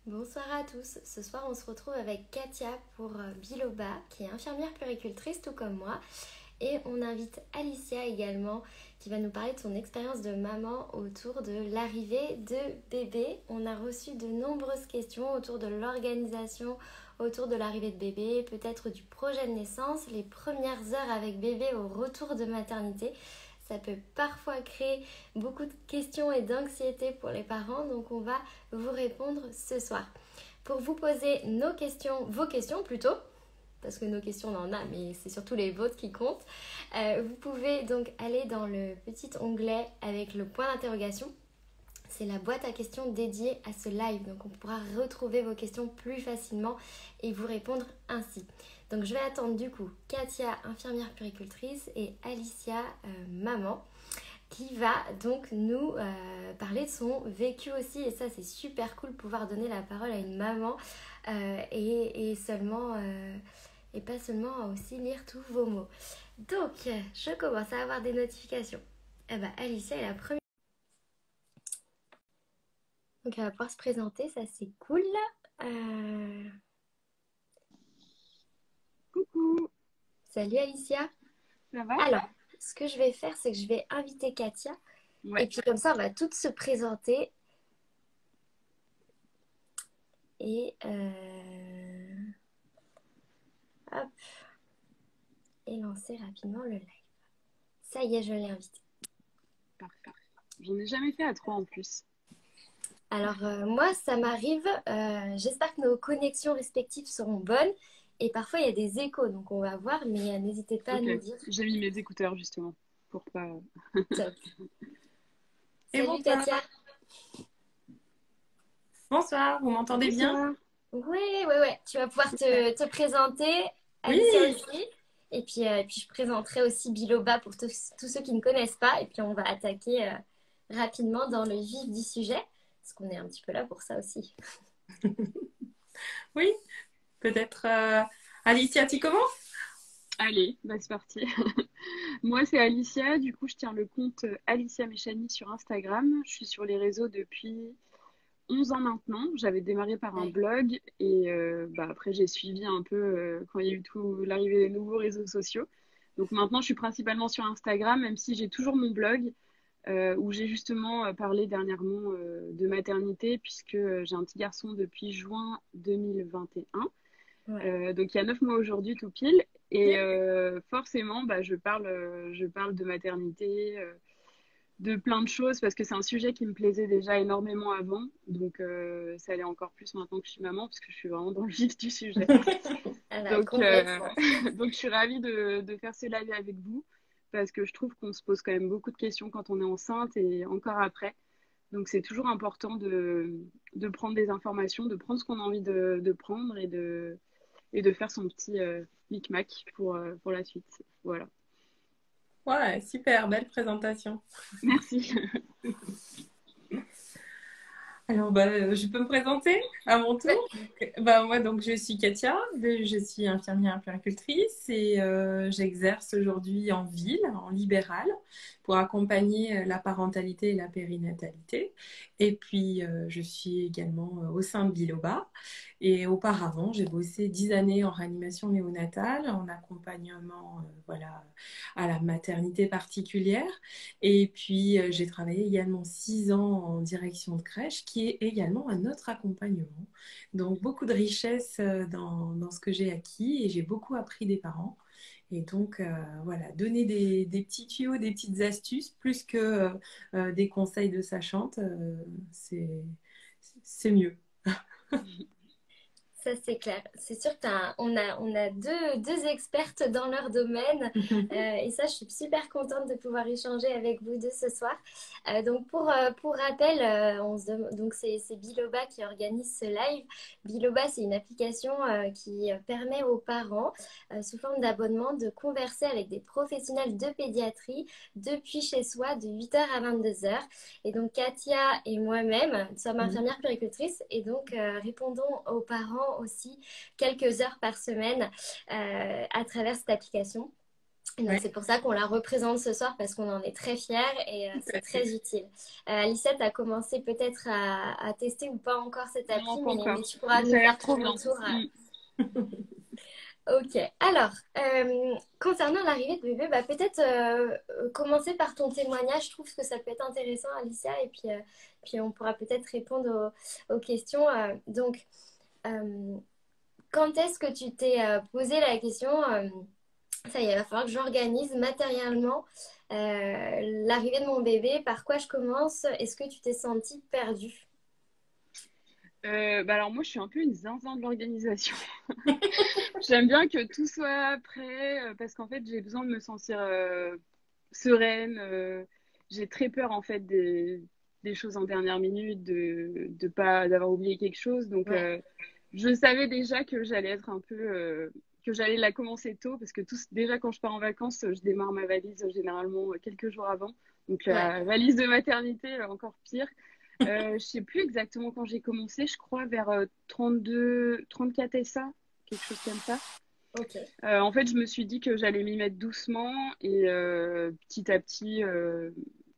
Bonsoir à tous. Ce soir, on se retrouve avec Katia pour Biloba, qui est infirmière puéricultrice tout comme moi. Et on invite Alicia également, qui va nous parler de son expérience de maman autour de l'arrivée de bébé. On a reçu de nombreuses questions autour de l'organisation, autour de l'arrivée de bébé, peut-être du projet de naissance, les premières heures avec bébé au retour de maternité. Ça peut parfois créer beaucoup de questions et d'anxiété pour les parents, donc on va vous répondre ce soir. Pour vous poser nos questions, vos questions plutôt, parce que nos questions on en a, mais c'est surtout les vôtres qui comptent, vous pouvez donc aller dans le petit onglet avec le point d'interrogation. C'est la boîte à questions dédiée à ce live, donc on pourra retrouver vos questions plus facilement et vous répondre ainsi. Donc je vais attendre du coup Katia, infirmière puéricultrice, et Alicia, maman, qui va donc nous parler de son vécu aussi. Et ça, c'est super cool de pouvoir donner la parole à une maman et pas seulement à aussi lire tous vos mots. Donc, je commence à avoir des notifications. Alicia est la première. Donc, elle va pouvoir se présenter, ça c'est cool. Coucou, Salut Alicia. ça va? Alors, ce que je vais faire, c'est que je vais inviter Katia. Et Ouais, puis comme ça, on va toutes se présenter. Et hop, et lancer rapidement le live. Ça y est, je l'ai invité. parfait. J'en ai jamais fait à trois en plus. Alors moi, ça m'arrive. J'espère que nos connexions respectives seront bonnes. Et parfois, il y a des échos, donc on va voir. Mais n'hésitez pas à Ok, nous dire. j'ai mis mes écouteurs justement pour pas. Top. Et Salut bonsoir. Katia. Bonsoir, vous m'entendez bien? Bonsoir. Ouais. Tu vas pouvoir Super. te présenter. Oui, Alicia aussi. Et puis je présenterai aussi Biloba pour tous ceux qui ne connaissent pas. Et puis on va attaquer rapidement dans le vif du sujet. Parce qu'on est un petit peu là pour ça aussi. oui. Peut-être Alicia, tu commences? Allez, bah c'est parti. Moi, c'est Alicia. Du coup, je tiens le compte Alicia Mechani sur Instagram. Je suis sur les réseaux depuis 11 ans maintenant. J'avais démarré par un Ouais. blog et après, j'ai suivi un peu quand il y a eu tout l'arrivée des nouveaux réseaux sociaux. Donc maintenant, je suis principalement sur Instagram, même si j'ai toujours mon blog. Où j'ai justement parlé dernièrement de maternité, puisque j'ai un petit garçon depuis juin 2021. Ouais. Donc il y a 9 mois aujourd'hui tout pile. Et forcément, bah, je parle de maternité, de plein de choses, parce que c'est un sujet qui me plaisait déjà énormément avant. Donc ça l'est encore plus maintenant que je suis maman, parce que je suis vraiment dans le vif du sujet. Ah bah, Donc, complètement. donc je suis ravie de faire ce live avec vous parce que je trouve qu'on se pose quand même beaucoup de questions quand on est enceinte et encore après. Donc c'est toujours important de prendre des informations, de prendre ce qu'on a envie de prendre et de faire son petit micmac pour la suite. Voilà. Ouais, super, belle présentation. Merci. Alors, je peux me présenter à mon tour. Ouais. Moi, donc, je suis Katia, je suis infirmière puéricultrice et j'exerce aujourd'hui en ville, en libéral, pour accompagner la parentalité et la périnatalité. Et puis, je suis également au sein de Biloba. Et auparavant, j'ai bossé 10 années en réanimation néonatale, en accompagnement, voilà, à la maternité particulière. Et puis, j'ai travaillé également 6 ans en direction de crèche, qui est également un autre accompagnement. Donc, beaucoup de richesse dans ce que j'ai acquis et j'ai beaucoup appris des parents. Et donc, voilà, donner des petits tuyaux, des petites astuces, plus que des conseils de sachante, c'est mieux. Ça, c'est clair. C'est sûr on a deux expertes dans leur domaine. Et ça, je suis super contente de pouvoir échanger avec vous deux ce soir. Donc, pour rappel, donc c'est Biloba qui organise ce live. Biloba, c'est une application qui permet aux parents, sous forme d'abonnement, de converser avec des professionnels de pédiatrie depuis chez soi de 8h à 22h. Et donc, Katia et moi-même sommes infirmières puéricultrices et donc répondons aux parents aussi quelques heures par semaine à travers cette application. Et donc, Ouais, c'est pour ça qu'on la représente ce soir parce qu'on en est très fiers et tout c'est à très fait. utile. Alicia, tu as commencé peut-être à tester ou pas encore cette Non, appli, pas mais encore. tu pourras Mais ça nous a l'air faire trop ton bien. retour. Mm. Ok, alors, concernant l'arrivée de bébé, bah, peut-être commencer par ton témoignage. Je trouve que ça peut être intéressant, Alicia, et puis on pourra peut-être répondre aux questions. Donc, euh, quand est-ce que tu t'es posé la question, ça y est, il va falloir que j'organise matériellement l'arrivée de mon bébé, par quoi je commence? Est-ce que tu t'es sentie perdue? Bah alors moi, je suis un peu une zinzin de l'organisation. J'aime bien que tout soit prêt parce qu'en fait, j'ai besoin de me sentir sereine. J'ai très peur en fait des choses en dernière minute, de pas d'avoir oublié quelque chose. Donc, Ouais, je savais déjà que j'allais être un peu que j'allais la commencer tôt parce que déjà quand je pars en vacances, je démarre ma valise généralement quelques jours avant. Donc ouais, la valise de maternité, encore pire. Je sais plus exactement quand j'ai commencé, je crois vers 32, 34 SA, quelque chose comme ça. ok. En fait, je me suis dit que j'allais m'y mettre doucement et petit à petit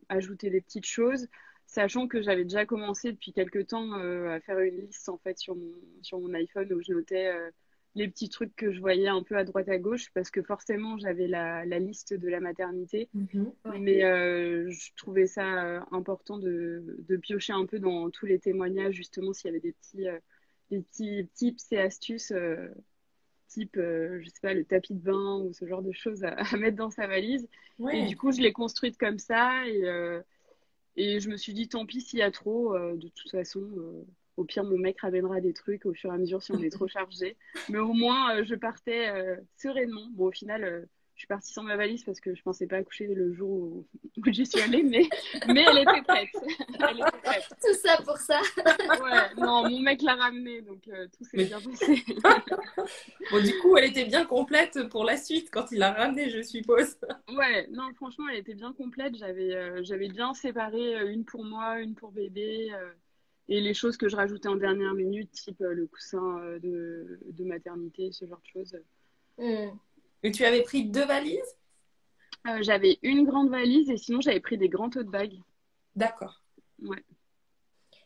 ajouter des petites choses, sachant que j'avais déjà commencé depuis quelques temps à faire une liste en fait sur mon iPhone où je notais les petits trucs que je voyais un peu à droite à gauche parce que forcément j'avais la liste de la maternité, Mhm. Ouais. mais je trouvais ça important de piocher un peu dans tous les témoignages justement s'il y avait des petits tips et astuces. Type, je sais pas, le tapis de bain ou ce genre de choses à mettre dans sa valise. Et Ouais. du coup, je l'ai construite comme ça et je me suis dit, tant pis s'il y a trop, de toute façon, au pire, mon mec ramènera des trucs au fur et à mesure si on est trop chargé. Mais au moins, je partais sereinement. Bon, au final, je suis partie sans ma valise parce que je pensais pas accoucher le jour où j'y suis allée, mais elle était prête. Elle était prête. Tout ça pour ça. Ouais, non, mon mec l'a ramenée, donc tout s'est Mais bien passé. bon, du coup, elle était bien complète pour la suite quand il l'a ramenée, je suppose. Ouais, non, franchement, elle était bien complète. J'avais bien séparé une pour moi, une pour bébé, et les choses que je rajoutais en dernière minute, type le coussin de maternité, ce genre de choses. Hmm. Et tu avais pris 2 valises? J'avais une grande valise et sinon j'avais pris des grands tote bags. D'accord. Ouais,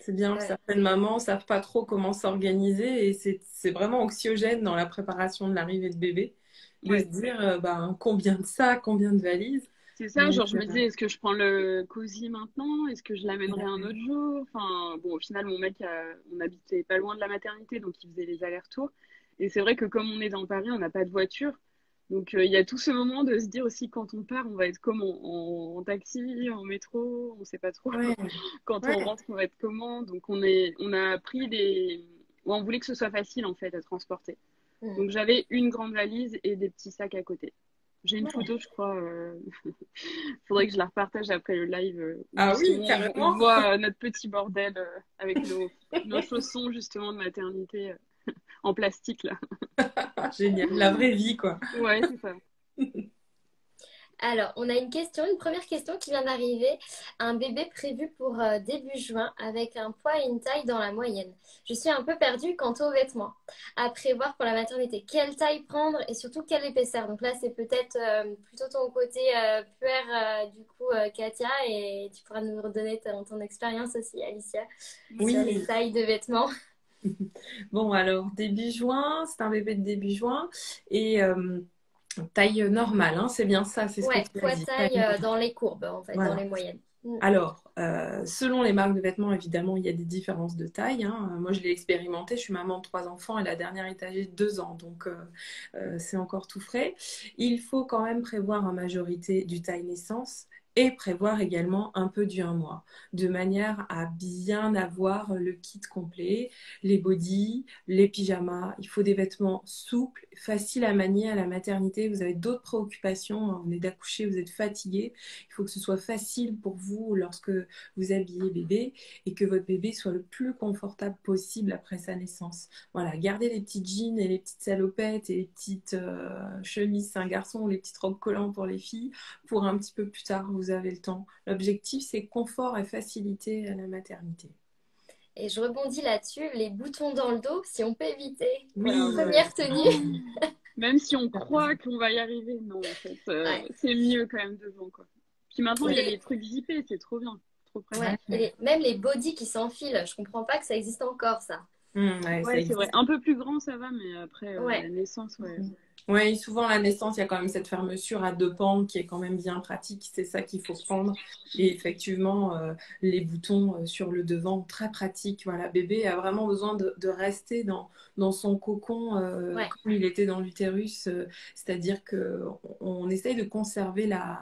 C'est bien, Ouais. certaines mamans savent pas trop comment s'organiser et c'est vraiment anxiogène dans la préparation de l'arrivée de bébé de se ouais. dire ben, combien de sacs, combien de valises. C'est ça, Donc, genre je me disais, est-ce que je prends le cosy maintenant? Est-ce que je l'amènerai un ouais. autre jour? Enfin, bon, au final, mon mec, on habitait pas loin de la maternité, donc il faisait les allers-retours. Et c'est vrai que comme on est dans Paris, on n'a pas de voiture. Donc il y a tout ce moment de se dire aussi quand on part, on va être comment? En taxi, en métro, on sait pas trop. Ouais, Quand on ouais. rentre, on va être comment? Donc on a pris on voulait que ce soit facile en fait à transporter. Hmm. Donc j'avais une grande valise et des petits sacs à côté. J'ai une Ouais. photo, je crois. Faudrait que je la repartage après le live où Ah oui, justement on carrément. voit notre petit bordel avec nos chaussons justement de maternité en plastique là. Génial, la vraie vie, quoi. Ouais, c'est ça. Alors, on a une première question qui vient d'arriver. Un bébé prévu pour début juin avec un poids et une taille dans la moyenne. Je suis un peu perdue quant aux vêtements. À prévoir pour la maternité. Quelle taille prendre et surtout quelle épaisseur? Donc là, c'est peut-être plutôt ton côté puère, du coup, Katia, et tu pourras nous redonner ton expérience aussi, Alicia, sur les Oui. tailles de vêtements. Bon, alors, début juin, c'est un bébé de début juin et taille normale, hein, c'est bien ça, c'est ce que Ouais, tu as poids dit. Taille taille normale. dans les courbes, en fait, dans Voilà. les moyennes. Mm. Alors, selon les marques de vêtements, évidemment, il y a des différences de taille, hein. Moi, je l'ai expérimenté. Je suis maman de 3 enfants et la dernière est âgée de 2 ans, donc c'est encore tout frais. Il faut quand même prévoir en majorité du taille naissance et prévoir également un peu du 1 mois, de manière à bien avoir le kit complet, les bodys, les pyjamas. Il faut des vêtements souples, faciles à manier à la maternité. Vous avez d'autres préoccupations, hein. Vous venez d'accoucher, vous êtes fatigué. Il faut que ce soit facile pour vous lorsque vous habillez bébé et que votre bébé soit le plus confortable possible après sa naissance. Voilà, gardez les petits jeans et les petites salopettes et les petites chemises Saint-Garçon ou les petites robes collantes pour les filles pour un petit peu plus tard, vous avez le temps. L'objectif, c'est confort et facilité à la maternité. Et je rebondis là-dessus, les boutons dans le dos, si on peut éviter pour la Oui, première tenue. Oh. Même si on croit qu'on va y arriver, non, en fait, Ouais. c'est mieux quand même devant, quoi. Puis maintenant, il y a Et les trucs zippés, c'est trop bien, trop pratique. ouais. Et même les bodys qui s'enfilent, je comprends pas que ça existe encore, ça. Ouais, ça Ouais, c'est vrai. existe. Un peu plus grand, ça va, mais après, la Ouais. naissance, ouais. Oui, souvent à la naissance, il y a quand même cette fermeture à deux pans qui est quand même bien pratique. C'est ça qu'il faut prendre. Et effectivement, les boutons sur le devant, très pratique. Voilà, bébé a vraiment besoin de rester dans son cocon Ouais. comme il était dans l'utérus. C'est-à-dire que on essaye de conserver la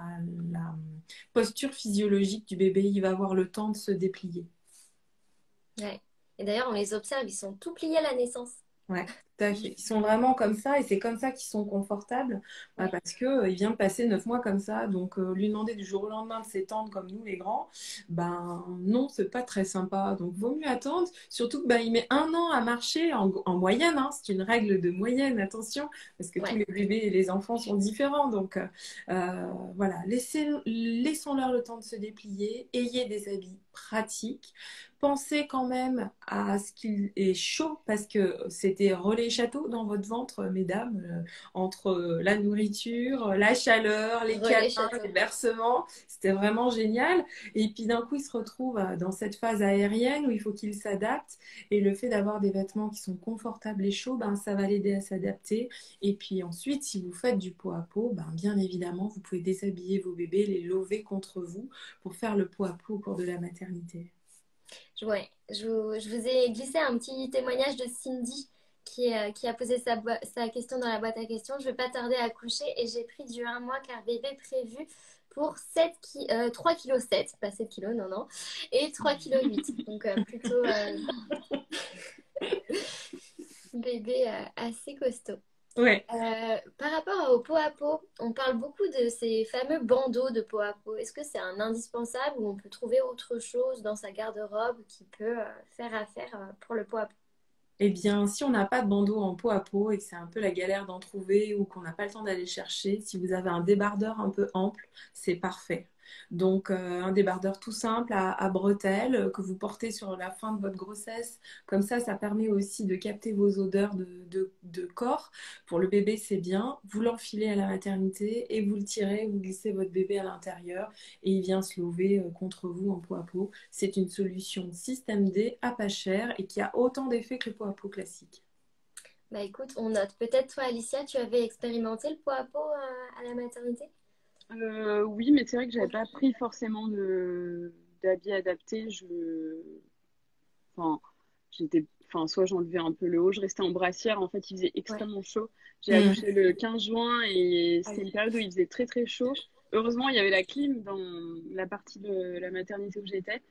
posture physiologique du bébé. Il va avoir le temps de se déplier. Ouais. Et d'ailleurs, on les observe, ils sont tout pliés à la naissance. Ouais, tout à fait. Ils sont vraiment comme ça et c'est comme ça qu'ils sont confortables Ouais. parce que il vient de passer 9 mois comme ça. Donc, lui demander du jour au lendemain de s'étendre comme nous, les grands, ben non, c'est pas très sympa. Donc, vaut mieux attendre. Surtout que ben, il met 1 an à marcher en moyenne. Hein. C'est une règle de moyenne, attention, parce que tous Ouais. les bébés et les enfants sont différents. Donc, voilà, laissons-leur le temps de se déplier. Ayez des habits pratiques. Pensez quand même à ce qu'il est chaud parce que c'était relais château dans votre ventre, mesdames, entre la nourriture, la chaleur, les câlins, Relais château. les bercements. C'était vraiment génial. Et puis d'un coup, il se retrouve dans cette phase aérienne où il faut qu'il s'adapte. Et le fait d'avoir des vêtements qui sont confortables et chauds, ben, ça va l'aider à s'adapter. Et puis ensuite, si vous faites du pot à pot, ben, bien évidemment, vous pouvez déshabiller vos bébés, les lever contre vous pour faire le pot à pot au cours de la maternité. Ouais, je vous ai glissé un petit témoignage de Cindy qui a posé sa question dans la boîte à questions. Je vais pas tarder à coucher et j'ai pris du 1 mois car bébé prévu pour 3,7 kg, pas 7 kilos, non, non, et 3,8 kg. Donc plutôt bébé assez costaud. Ouais. Par rapport au pot à pot, on parle beaucoup de ces fameux bandeaux de pot à pot. Est-ce que c'est un indispensable ou on peut trouver autre chose dans sa garde-robe qui peut faire affaire pour le pot à pot? Eh bien, si on n'a pas de bandeau en peau à peau et que c'est un peu la galère d'en trouver ou qu'on n'a pas le temps d'aller chercher, si vous avez un débardeur un peu ample, c'est parfait. Donc, un débardeur tout simple à bretelles que vous portez sur la fin de votre grossesse. Comme ça permet aussi de capter vos odeurs de corps. Pour le bébé, c'est bien. Vous l'enfilez à la maternité et vous le tirez, vous glissez votre bébé à l'intérieur et il vient se lever contre vous en peau à peau. C'est une solution système D à pas cher et qui a autant d'effets que le pot à peau classique. Bah écoute, on note. Peut-être toi, Alicia, tu avais expérimenté le pot à pot à la maternité? Oui, mais c'est vrai que j'avais pas pris forcément d'habits adaptés. Enfin, soit j'enlevais un peu le haut, je restais en brassière. En fait, il faisait Ouais. extrêmement chaud. J'ai Mm. accouché le 15 juin et Ah c'était oui. une période où il faisait très très chaud. Heureusement, il y avait la clim dans la partie de la maternité où j'étais.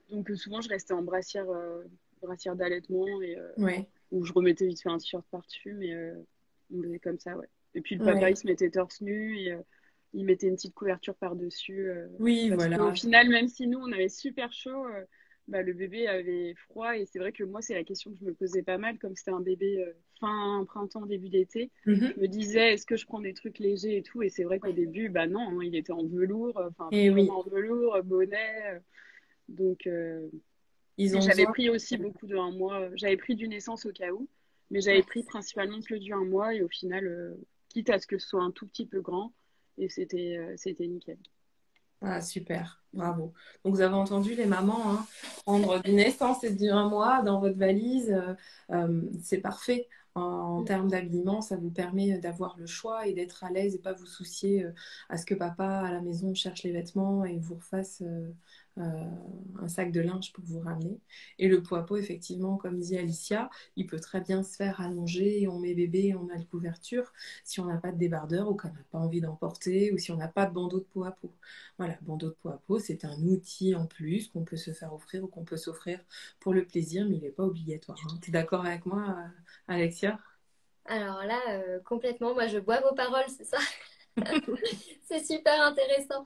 Donc souvent, je restais en brassière d'allaitement et Ouais, où je remettais vite fait un t-shirt par-dessus, mais on faisait comme ça, ouais. Et puis le papa, il ouais. se mettait torse nu et il mettait une petite couverture par-dessus. Oui, Parce qu'au voilà. final, même si nous, on avait super chaud, bah, le bébé avait froid. Et c'est vrai que moi, c'est la question que je me posais pas mal, comme c'était un bébé fin printemps, début d'été. Mhm. Je me disais, est-ce que je prends des trucs légers et tout? Et c'est vrai qu'au Ouais. début, bah non, hein, il était en velours, enfin Et oui, pyjama en velours, bonnet. Donc, ils et ont j'avais besoin. pris aussi beaucoup de 1 mois. J'avais pris du naissance au cas où, mais j'avais Ouais. pris principalement que du 1 mois. Et au final, quitte à ce que ce soit un tout petit peu grand, et c'était nickel. Ah, super, bravo. Donc, vous avez entendu les mamans, hein, prendre du naissance et du 1 mois dans votre valise, c'est parfait. En Mm. termes d'habillement, ça vous permet d'avoir le choix et d'être à l'aise et pas vous soucier à ce que papa à la maison cherche les vêtements et vous refasse un sac de linge pour vous ramener. Et le pot à pot, effectivement, comme dit Alicia, il peut très bien se faire allonger et on met bébé et on a le couverture si on n'a pas de débardeur ou qu'on n'a pas envie d'en porter ou si on n'a pas de bandeau de pot à pot. Voilà, bandeau de peau à peau, c'est un outil en plus qu'on peut se faire offrir ou qu'on peut s'offrir pour le plaisir, mais il n'est pas obligatoire. Hein. Tu es d'accord avec moi, Alexia? Alors là, complètement, moi je bois vos paroles, c'est ça. C'est super intéressant.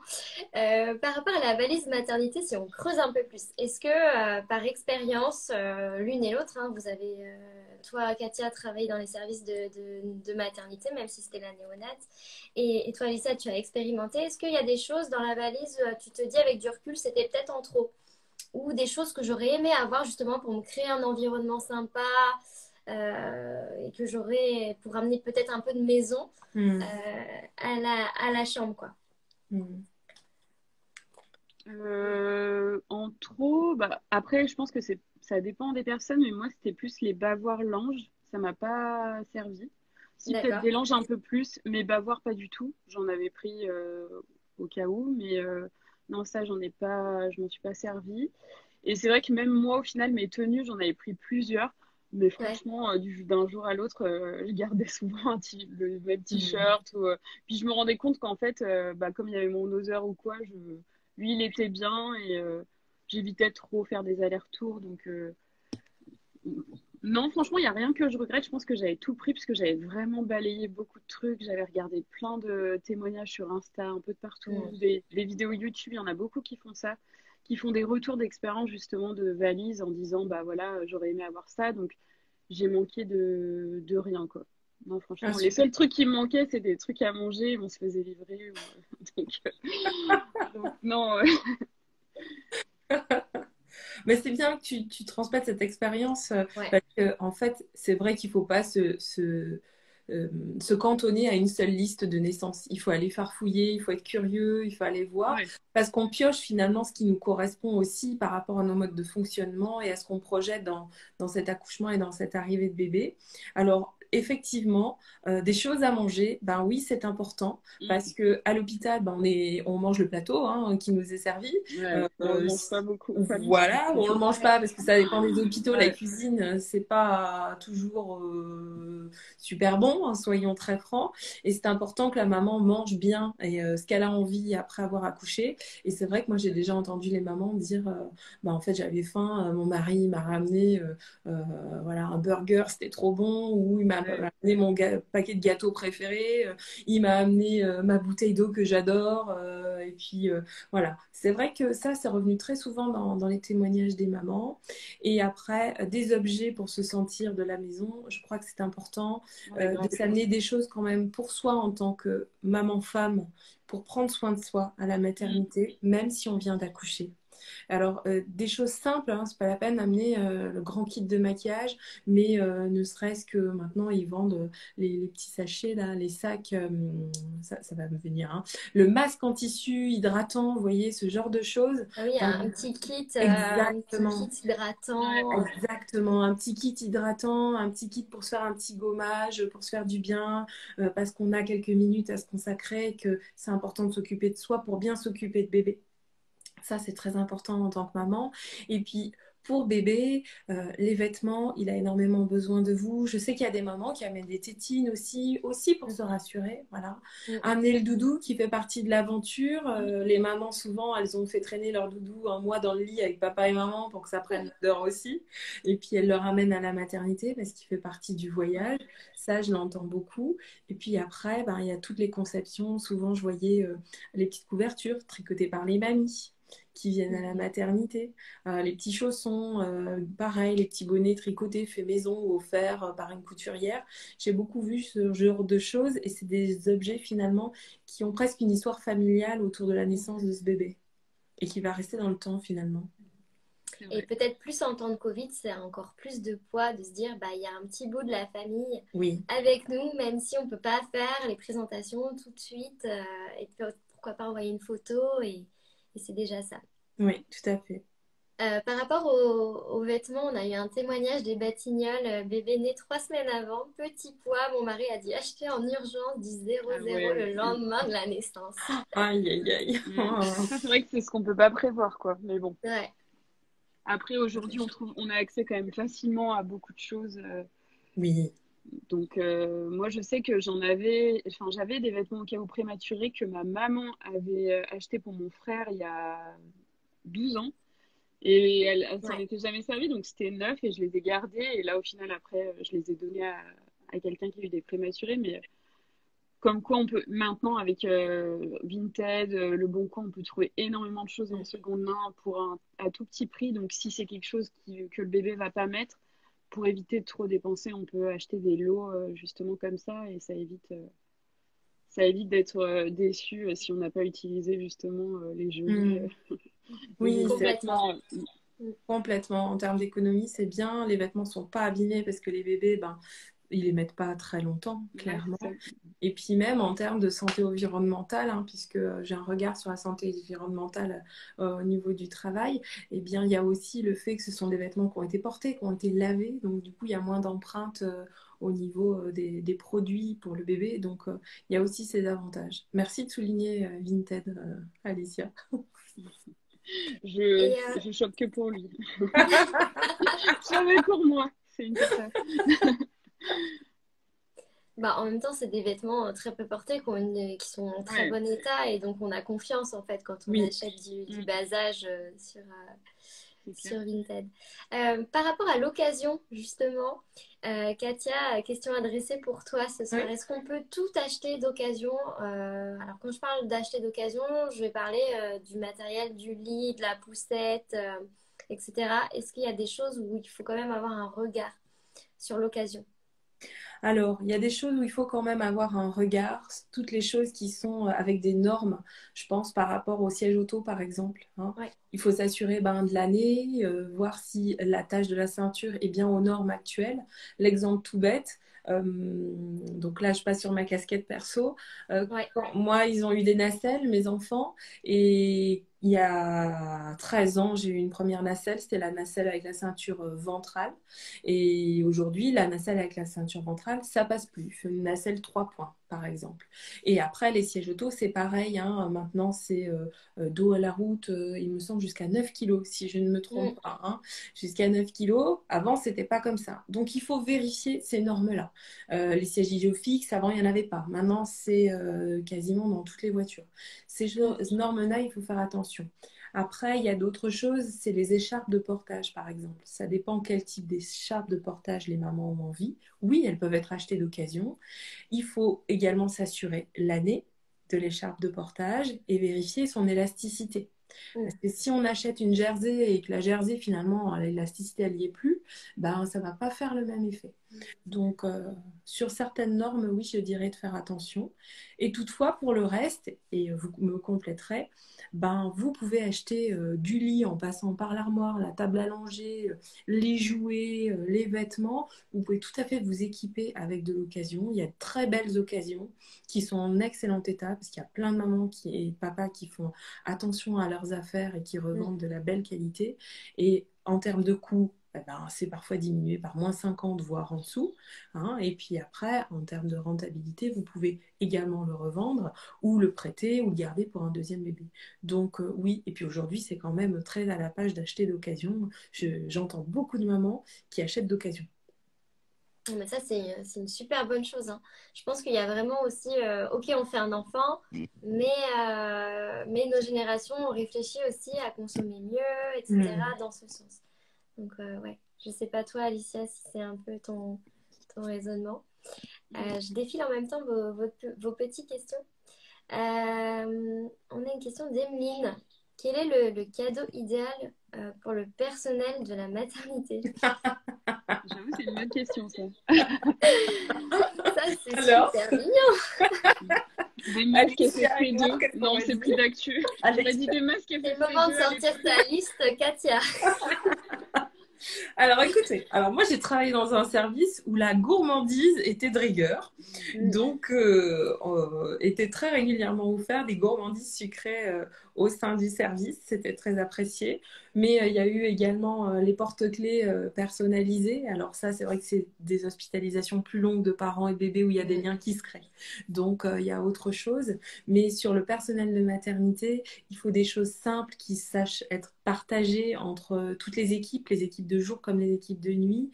Par rapport à la valise maternité, si on creuse un peu plus, est-ce que par expérience, l'une et l'autre, hein, vous avez, toi, Katia, travaillé dans les services de maternité, même si c'était la néonate, et toi, Lisa, tu as expérimenté. Est-ce qu'il y a des choses dans la valise, tu te dis avec du recul, c'était peut-être en trop, ou des choses que j'aurais aimé avoir justement pour me créer un environnement sympa, et que j'aurai pour ramener peut-être un peu de maison Mm. à la chambre, quoi. Mm. En trop, bah, après, je pense que ça dépend des personnes, mais moi, c'était plus les bavoirs langes. Ça m'a pas servi. Si, peut-être D'accord. des langes un peu plus, mais bavoirs pas du tout. J'en avais pris au cas où, mais non, ça, je m'en suis pas servi. Et c'est vrai que même moi, au final, mes tenues, j'en avais pris plusieurs. Mais Ouais. franchement, d'un jour à l'autre, je gardais souvent le même Mm. t-shirt. Puis je me rendais compte qu'en fait, bah, comme il y avait mon oseur ou quoi, lui, il était bien et j'évitais de trop faire des allers-retours. Donc, non, franchement, il n'y a rien que je regrette. Je pense que j'avais tout pris parce que j'avais vraiment balayé beaucoup de trucs. J'avais regardé plein de témoignages sur Insta, un peu de partout. Mm. Des vidéos YouTube, il y en a beaucoup qui font ça, qui font des retours d'expérience justement de valises en disant, bah voilà, j'aurais aimé avoir ça. Donc, j'ai manqué de rien, quoi. Non, Ah, franchement, les super. seuls trucs qui me manquaient, c'est des trucs à manger. On se faisait livrer. Donc, non, Mais c'est bien que tu transmettes cette expérience Ouais. parce que, en fait, c'est vrai qu'il ne faut pas se cantonner à une seule liste de naissances. Il faut aller farfouiller, il faut être curieux, il faut aller voir ouais. parce qu'on pioche finalement ce qui nous correspond aussi par rapport à nos modes de fonctionnement et à ce qu'on projette dans cet accouchement et dans cette arrivée de bébé. Alors, effectivement, des choses à manger, ben oui, c'est important parce Mm. que à l'hôpital, ben, on mange le plateau hein, qui nous est servi. Ouais, on le Euh, mange pas beaucoup, pas du tout. voilà, on le mange pas parce que ça dépend des hôpitaux. La Ouais, cuisine, c'est pas toujours super bon, hein, soyons très francs. Et c'est important que la maman mange bien et ce qu'elle a envie après avoir accouché. Et c'est vrai que moi j'ai déjà entendu les mamans dire, bah en fait j'avais faim, mon mari m'a ramené voilà un burger, c'était trop bon, ou il m'a ouais. amené mon paquet de gâteaux préféré, il m'a amené ma bouteille d'eau que j'adore, et puis voilà, c'est vrai que ça, c'est revenu très souvent dans les témoignages des mamans. Et après, des objets pour se sentir de la maison, je crois que c'est important Ouais, de grave. s'amener des choses quand même pour soi en tant que maman-femme, pour prendre soin de soi à la Mm. maternité, même si on vient d'accoucher. Alors, des choses simples, hein, c'est pas la peine d'amener le grand kit de maquillage, mais ne serait-ce que maintenant, ils vendent les petits sachets, là, les sacs, ça va me venir, hein. Le masque en tissu hydratant, vous voyez, ce genre de choses. Ah oui, Euh, un petit exactement. kit hydratant. Exactement, un petit kit hydratant, un petit kit pour se faire un petit gommage, pour se faire du bien, parce qu'on a quelques minutes à se consacrer, que c'est important de s'occuper de soi pour bien s'occuper de bébé. Ça, c'est très important en tant que maman. Et puis, pour bébé, les vêtements, il a énormément besoin de vous. Je sais qu'il y a des mamans qui amènent des tétines aussi pour se Mhm. rassurer. Voilà. Mm. Amener le doudou qui fait partie de l'aventure. Mm. Les mamans, souvent, elles ont fait traîner leur doudou un mois dans le lit avec papa et maman pour que ça prenne l'odeur aussi. Et puis, elles le ramènent à la maternité parce qu'il fait partie du Ouais. voyage. Ça, je l'entends beaucoup. Et puis après, ben, il y a toutes les conceptions. Souvent, je voyais les petites couvertures tricotées par les mamies qui viennent à la Mhm. maternité. Les petits chaussons, pareil, les petits bonnets tricotés faits maison ou offerts par une couturière. J'ai beaucoup vu ce genre de choses et c'est des objets finalement qui ont presque une histoire familiale autour de la naissance de ce bébé et qui va rester dans le temps finalement. C'est Et vrai. peut-être plus en temps de Covid, c'est encore plus de poids de se dire, bah, il y a un petit bout de la famille Oui, avec nous, même si on ne peut pas faire les présentations tout de suite, et pourquoi pas envoyer une photo, et c'est déjà ça. oui, tout à fait. Par rapport aux vêtements, on a eu un témoignage des Batignolles, bébé né 3 semaines avant, petit poids, mon mari a dû acheter en urgence du zéro Ah zéro ouais. le lendemain de la naissance. Aïe, aïe, aïe. Mm. Ça, c'est vrai que c'est ce qu'on peut pas prévoir, quoi. Mais bon. Ouais, Après, aujourd'hui, on a accès quand même facilement à beaucoup de choses. Oui. Donc, moi, je sais que j'avais des vêtements au cas où prématurés que ma maman avait acheté pour mon frère il y a 12 ans. Et elle s'en ouais. était jamais servie, donc c'était neuf et je les ai gardés. Et là, au final, après, je les ai donnés à quelqu'un qui a eu des prématurés. Mais comme quoi, on peut maintenant, avec Vinted, Le Bon Coin, on peut trouver énormément de choses en seconde main pour à tout petit prix. Donc, si c'est quelque chose que le bébé va pas mettre, pour éviter de trop dépenser, on peut acheter des lots justement comme ça et ça évite d'être déçu si on n'a pas utilisé justement les jolis, Mm. les Oui, jolis c'est Complètement. vêtements. Complètement. En termes d'économie, c'est bien. Les vêtements sont pas abîmés parce que les bébés, ils les mettent pas très longtemps, Ouais, clairement. c'est ça. Et puis même en termes de santé environnementale, hein, puisque j'ai un regard sur la santé environnementale au niveau du travail, eh bien, il y a aussi le fait que ce sont des vêtements qui ont été portés, qui ont été lavés. Donc, du coup, il y a moins d'empreintes au niveau des produits pour le bébé. Donc, il y a aussi ces avantages. Merci de souligner Vinted, Alicia. Je, Et je chope que pour lui. Jamais pour moi. C'est une comme ça. en même temps, c'est des vêtements très peu portés qui sont en très Ouais. bon état et donc on a confiance en fait quand on Oui. achète du Mm, bas âge c'est clair. sur Vinted. Par rapport à l'occasion, justement, Katia, question adressée pour toi ce soir. Oui. Est-ce qu'on peut tout acheter d'occasion? Alors, quand je parle d'acheter d'occasion, je vais parler du matériel, du lit, de la poussette, etc. Est-ce qu'il y a des choses où il faut quand même avoir un regard sur l'occasion? Alors, il y a des choses où il faut quand même avoir un regard, toutes les choses qui sont avec des normes, je pense par rapport au siège auto par exemple, hein. Ouais. Il faut s'assurer de l'année, voir si la tâche de la ceinture est bien aux normes actuelles. L'exemple tout bête, donc là je passe sur ma casquette perso. Ouais. Moi, ils ont eu des nacelles, mes enfants, et il y a 13 ans, j'ai eu une première nacelle, c'était la nacelle avec la ceinture ventrale. Et aujourd'hui, la nacelle avec la ceinture ventrale, ça passe plus. Une nacelle 3 points, par exemple. Et après, les sièges auto, c'est pareil, hein. Maintenant, c'est dos à la route, il me semble, jusqu'à 9 kilos, si je ne me Mm. trompe pas, hein. Jusqu'à 9 kilos. Avant, c'était pas comme ça. Donc, il faut vérifier ces normes-là. Les sièges isofix, avant, il n'y en avait pas. Maintenant, c'est quasiment dans toutes les voitures. Ces normes-là, il faut faire attention. Après, il y a d'autres choses, c'est les écharpes de portage, par exemple. Ça dépend quel type d'écharpe de portage les mamans ont envie. Oui, elles peuvent être achetées d'occasion. Il faut également s'assurer l'année de l'écharpe de portage et vérifier son élasticité. Mm. Parce que si on achète une jersey et que la jersey, finalement, l'élasticité, elle n'y est plus, ça ne va pas faire le même effet. Donc, sur certaines normes, oui, je dirais de faire attention. Et toutefois, pour le reste, et vous me compléterez, vous pouvez acheter du lit en passant par l'armoire, la table à langer, les jouets, les vêtements. Vous pouvez tout à fait vous équiper avec de l'occasion. Il y a de très belles occasions qui sont en excellent état parce qu'il y a plein de mamans et de papas qui font attention à leurs affaires et qui Mm. revendent de la belle qualité. Et en termes de coût, c'est parfois diminué par moins 50, voire en dessous, hein. Et puis après, en termes de rentabilité, vous pouvez également le revendre ou le prêter ou le garder pour un deuxième bébé. Donc oui, et puis aujourd'hui, c'est quand même très à la page d'acheter d'occasion. J'entends beaucoup de mamans qui achètent d'occasion. Mais ça, c'est une super bonne chose, hein. Je pense qu'il y a vraiment aussi, ok, on fait un enfant, mais nos générations ont réfléchi aussi à consommer mieux, etc., dans ce sens. Donc, ouais, je sais pas toi, Alicia, si c'est un peu ton raisonnement. Je défile en même temps vos petites questions. On a une question d'Emeline. Quel est le cadeau idéal pour le personnel de la maternité? J'avoue, c'est une bonne question, ça. Ça, c'est Alors, super mignon. Des masques Alicia, FFP2. qu'est-ce qu'on Non, va c'est dire? plus d'actu. J'aurais dit des masques C'est le moment de FFP2 à sortir l'époque. ta liste, Katia. Alors écoutez, moi j'ai travaillé dans un service où la gourmandise était de rigueur, Mm. donc était très régulièrement offert des gourmandises sucrées au sein du service, c'était très apprécié. Mais il y a eu également les porte-clés personnalisés. Alors ça, c'est vrai que c'est des hospitalisations plus longues de parents et bébés où il y a des liens qui se créent. Donc il y a autre chose. Mais sur le personnel de maternité, il faut des choses simples qui sachent être partagées entre toutes les équipes de jour comme les équipes de nuit,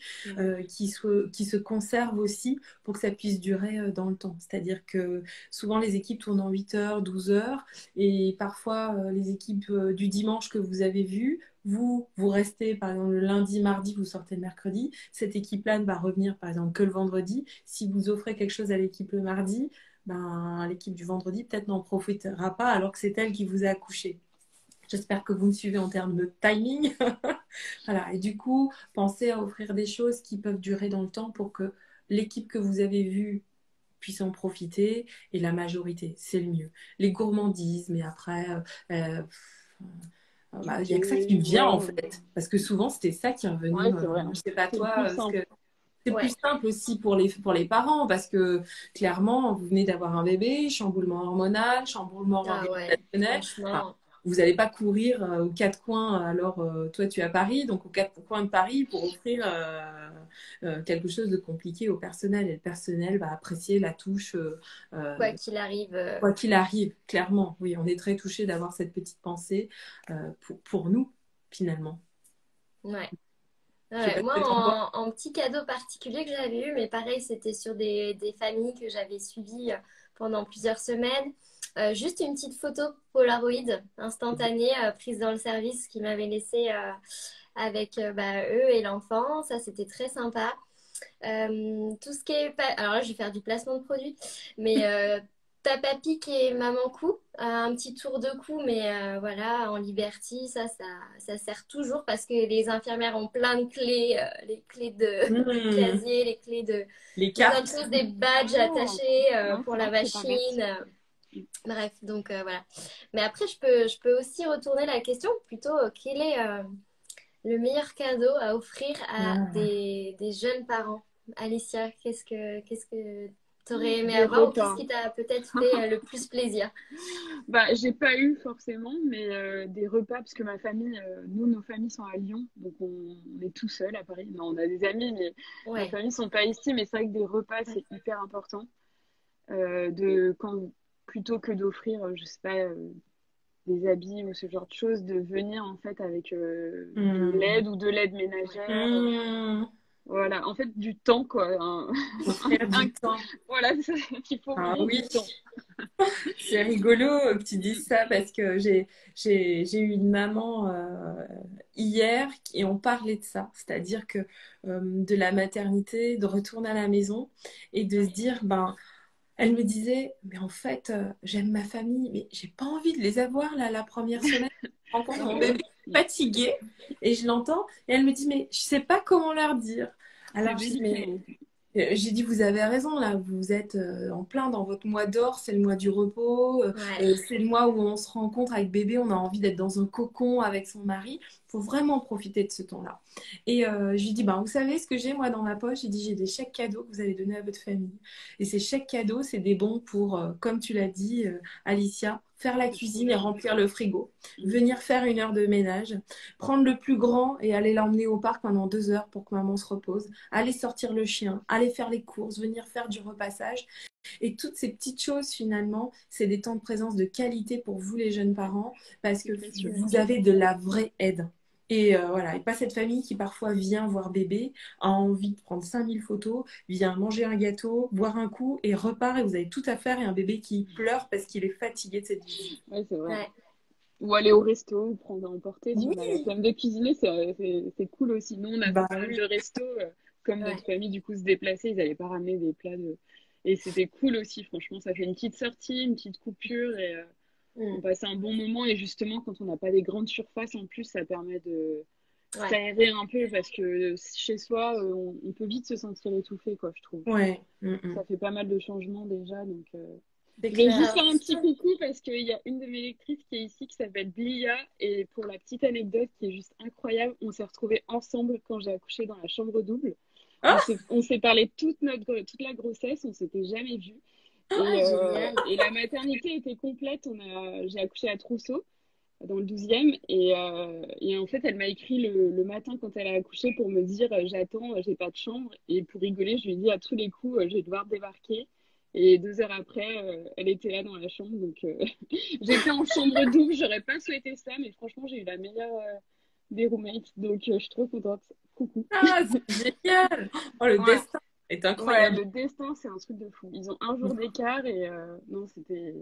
qui se conservent aussi pour que ça puisse durer dans le temps. C'est-à-dire que souvent les équipes tournent en 8 heures, 12 heures, et parfois les équipes du dimanche que vous avez vues, vous restez par exemple le lundi, mardi, vous sortez le mercredi. Cette équipe-là ne va revenir par exemple que le vendredi. Si vous offrez quelque chose à l'équipe le mardi, l'équipe du vendredi peut-être n'en profitera pas alors que c'est elle qui vous a accouché. J'espère que vous me suivez en termes de timing. Voilà. Et du coup, pensez à offrir des choses qui peuvent durer dans le temps pour que l'équipe que vous avez vue puisse en profiter et la majorité, c'est le mieux. Les gourmandises, mais après, bah, il y a que ça qui me vient en fait. Parce que souvent, c'était ça qui revenait. Ouais, c'est vrai. Je sais pas C'est le toi, plus parce simple. que c'est Ouais. plus simple aussi pour les parents parce que clairement, vous venez d'avoir un bébé, chamboulement hormonal, chamboulement Ah ouais, organisationnel. Enfin, franchement. vous n'allez pas courir aux quatre coins. Alors, toi, tu es à Paris, donc aux quatre coins de Paris pour offrir quelque chose de compliqué au personnel. Et le personnel va apprécier la touche, Quoi qu'il arrive. quoi qu'il arrive, clairement. Oui, on est très touchés d'avoir cette petite pensée pour nous, finalement. Ouais. Je sais Ouais, pas moi, ce que tu en penses. en petit cadeau particulier que j'avais eu, mais pareil, c'était sur des familles que j'avais suivies pendant plusieurs semaines. Juste une petite photo Polaroid instantanée prise dans le service qui m'avait laissé avec bah, eux et l'enfant. Ça, c'était très sympa. Tout ce qui est... Alors là, je vais faire du placement de produit, mais Papa Pic et Maman Cou, un petit tour de cou, mais voilà, en Liberty, ça sert toujours parce que les infirmières ont plein de clés, les clés de Hmm, casier, les clés les de plein de cartes. choses, des badges Ah, attachés ouais, pour c'est la vrai que c'est pas machine. bête. Bref, donc voilà. Mais après, je peux aussi retourner la question plutôt, quel est le meilleur cadeau à offrir à Ah. des jeunes parents? Alicia, qu'est-ce que tu aurais aimé Des avoir ou qu'est-ce repas. qui t'a peut-être fait le plus plaisir? Bah, j'ai pas eu forcément, mais des repas, parce que ma famille, nous, nos familles sont à Lyon, donc on est tout seul à Paris. Non, on a des amis, mais nos Ouais, familles sont pas ici. Mais c'est vrai que des repas, c'est hyper important. Plutôt que d'offrir, je sais pas, des habits ou ce genre de choses, de venir en fait avec de Hmm. l'aide ou de l'aide ouais. ménagère. Hmm. Voilà, en fait, du temps, quoi. Offrir Un- du temps. voilà, c'est ça, qu'il faut Ah vraiment oui, du temps. c'est rigolo que tu dises ça parce que j'ai eu une maman hier et on parlait de ça, c'est-à-dire que de la maternité, de retourner à la maison et de se Ouais. dire, ben, elle me disait, mais en fait, j'aime ma famille, mais j'ai pas envie de les avoir là la première semaine. Je rencontre mon bébé fatigué et je l'entends et elle me dit, mais je sais pas comment leur dire. C'est Alors je dis, délicat. mais j'ai dit, vous avez raison, là, vous êtes en plein dans votre mois d'or, c'est le mois du repos, Ouais. c'est le mois où on se rencontre avec bébé, on a envie d'être dans un cocon avec son mari. Il faut vraiment profiter de ce temps-là. Et je lui dis, ben, vous savez ce que j'ai moi dans ma poche? J'ai dit, j'ai des chèques cadeaux que vous allez donner à votre famille. Et ces chèques cadeaux, c'est des bons pour, comme tu l'as dit, Alicia, faire la C'est trop cuisine et bien. remplir le frigo, venir faire une heure de ménage, prendre le plus grand et aller l'emmener au parc pendant 2 heures pour que maman se repose, aller sortir le chien, aller faire les courses, venir faire du repassage. Et toutes ces petites choses, finalement, c'est des temps de présence de qualité pour vous, les jeunes parents, parce C'est que précieux. vous avez de la vraie aide. Et voilà, et pas cette famille qui parfois vient voir bébé, a envie de prendre 5000 photos, vient manger un gâteau, boire un coup et repart et vous avez tout à faire et un bébé qui pleure parce qu'il est fatigué de cette visite. Ouais, c'est vrai. Ouais. Ou aller au resto, ou prendre à emporter. Si on a la Oui, flemme de cuisiner, c'est cool aussi. Nous, on a fait bah pas mal oui. de restos. Comme notre Ouais. famille, du coup, se déplaçait, ils n'allaient pas ramener des plats de... Et c'était cool aussi, franchement. Ça fait une petite sortie, une petite coupure et on Mm. passe un bon moment. Et justement, quand on n'a pas des grandes surfaces, en plus, ça permet de Ouais. s'aérer un peu parce que chez soi, on peut vite se sentir étouffé, quoi, je trouve. Ouais, Ça fait pas mal de changements déjà, donc... c'est Je voulais clair. juste Alors, faire un petit coucou parce qu'il y a une de mes lectrices qui est ici qui s'appelle Blia et pour la petite anecdote qui est juste incroyable, on s'est retrouvés ensemble quand j'ai accouché dans la chambre double. Ah, On s'est parlé toute la grossesse, on s'était jamais vus ah, génial. et la maternité était complète. J'ai accouché à Trousseau dans le 12e et en fait elle m'a écrit le matin quand elle a accouché pour me dire j'attends, j'ai pas de chambre et pour rigoler je lui ai dit à tous les coups je vais devoir débarquer et 2 heures après elle était là dans la chambre donc j'étais en chambre double, j'aurais pas souhaité ça mais franchement j'ai eu la meilleure des roommates donc je suis trop contente. Coucou. ah, c'est génial. Oh, le Ouais. destin est Ouais, incroyable. le destin, c'est un truc de fou. Ils ont un jour d'écart et non, c'était.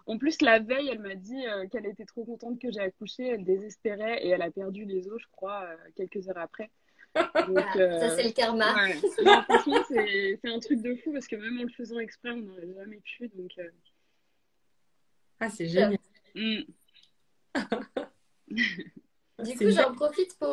En plus, la veille, elle m'a dit qu'elle était trop contente que j'ai accouché, elle désespérait et elle a perdu les os, je crois, quelques heures après. Donc, Ah, ça, c'est le karma. ouais. Non, franchement, c'est un truc de fou parce que même en le faisant exprès, on n'aurait jamais pu. Donc, Ah, c'est Top. génial. mm. Du C'est coup, une belle... j'en profite pour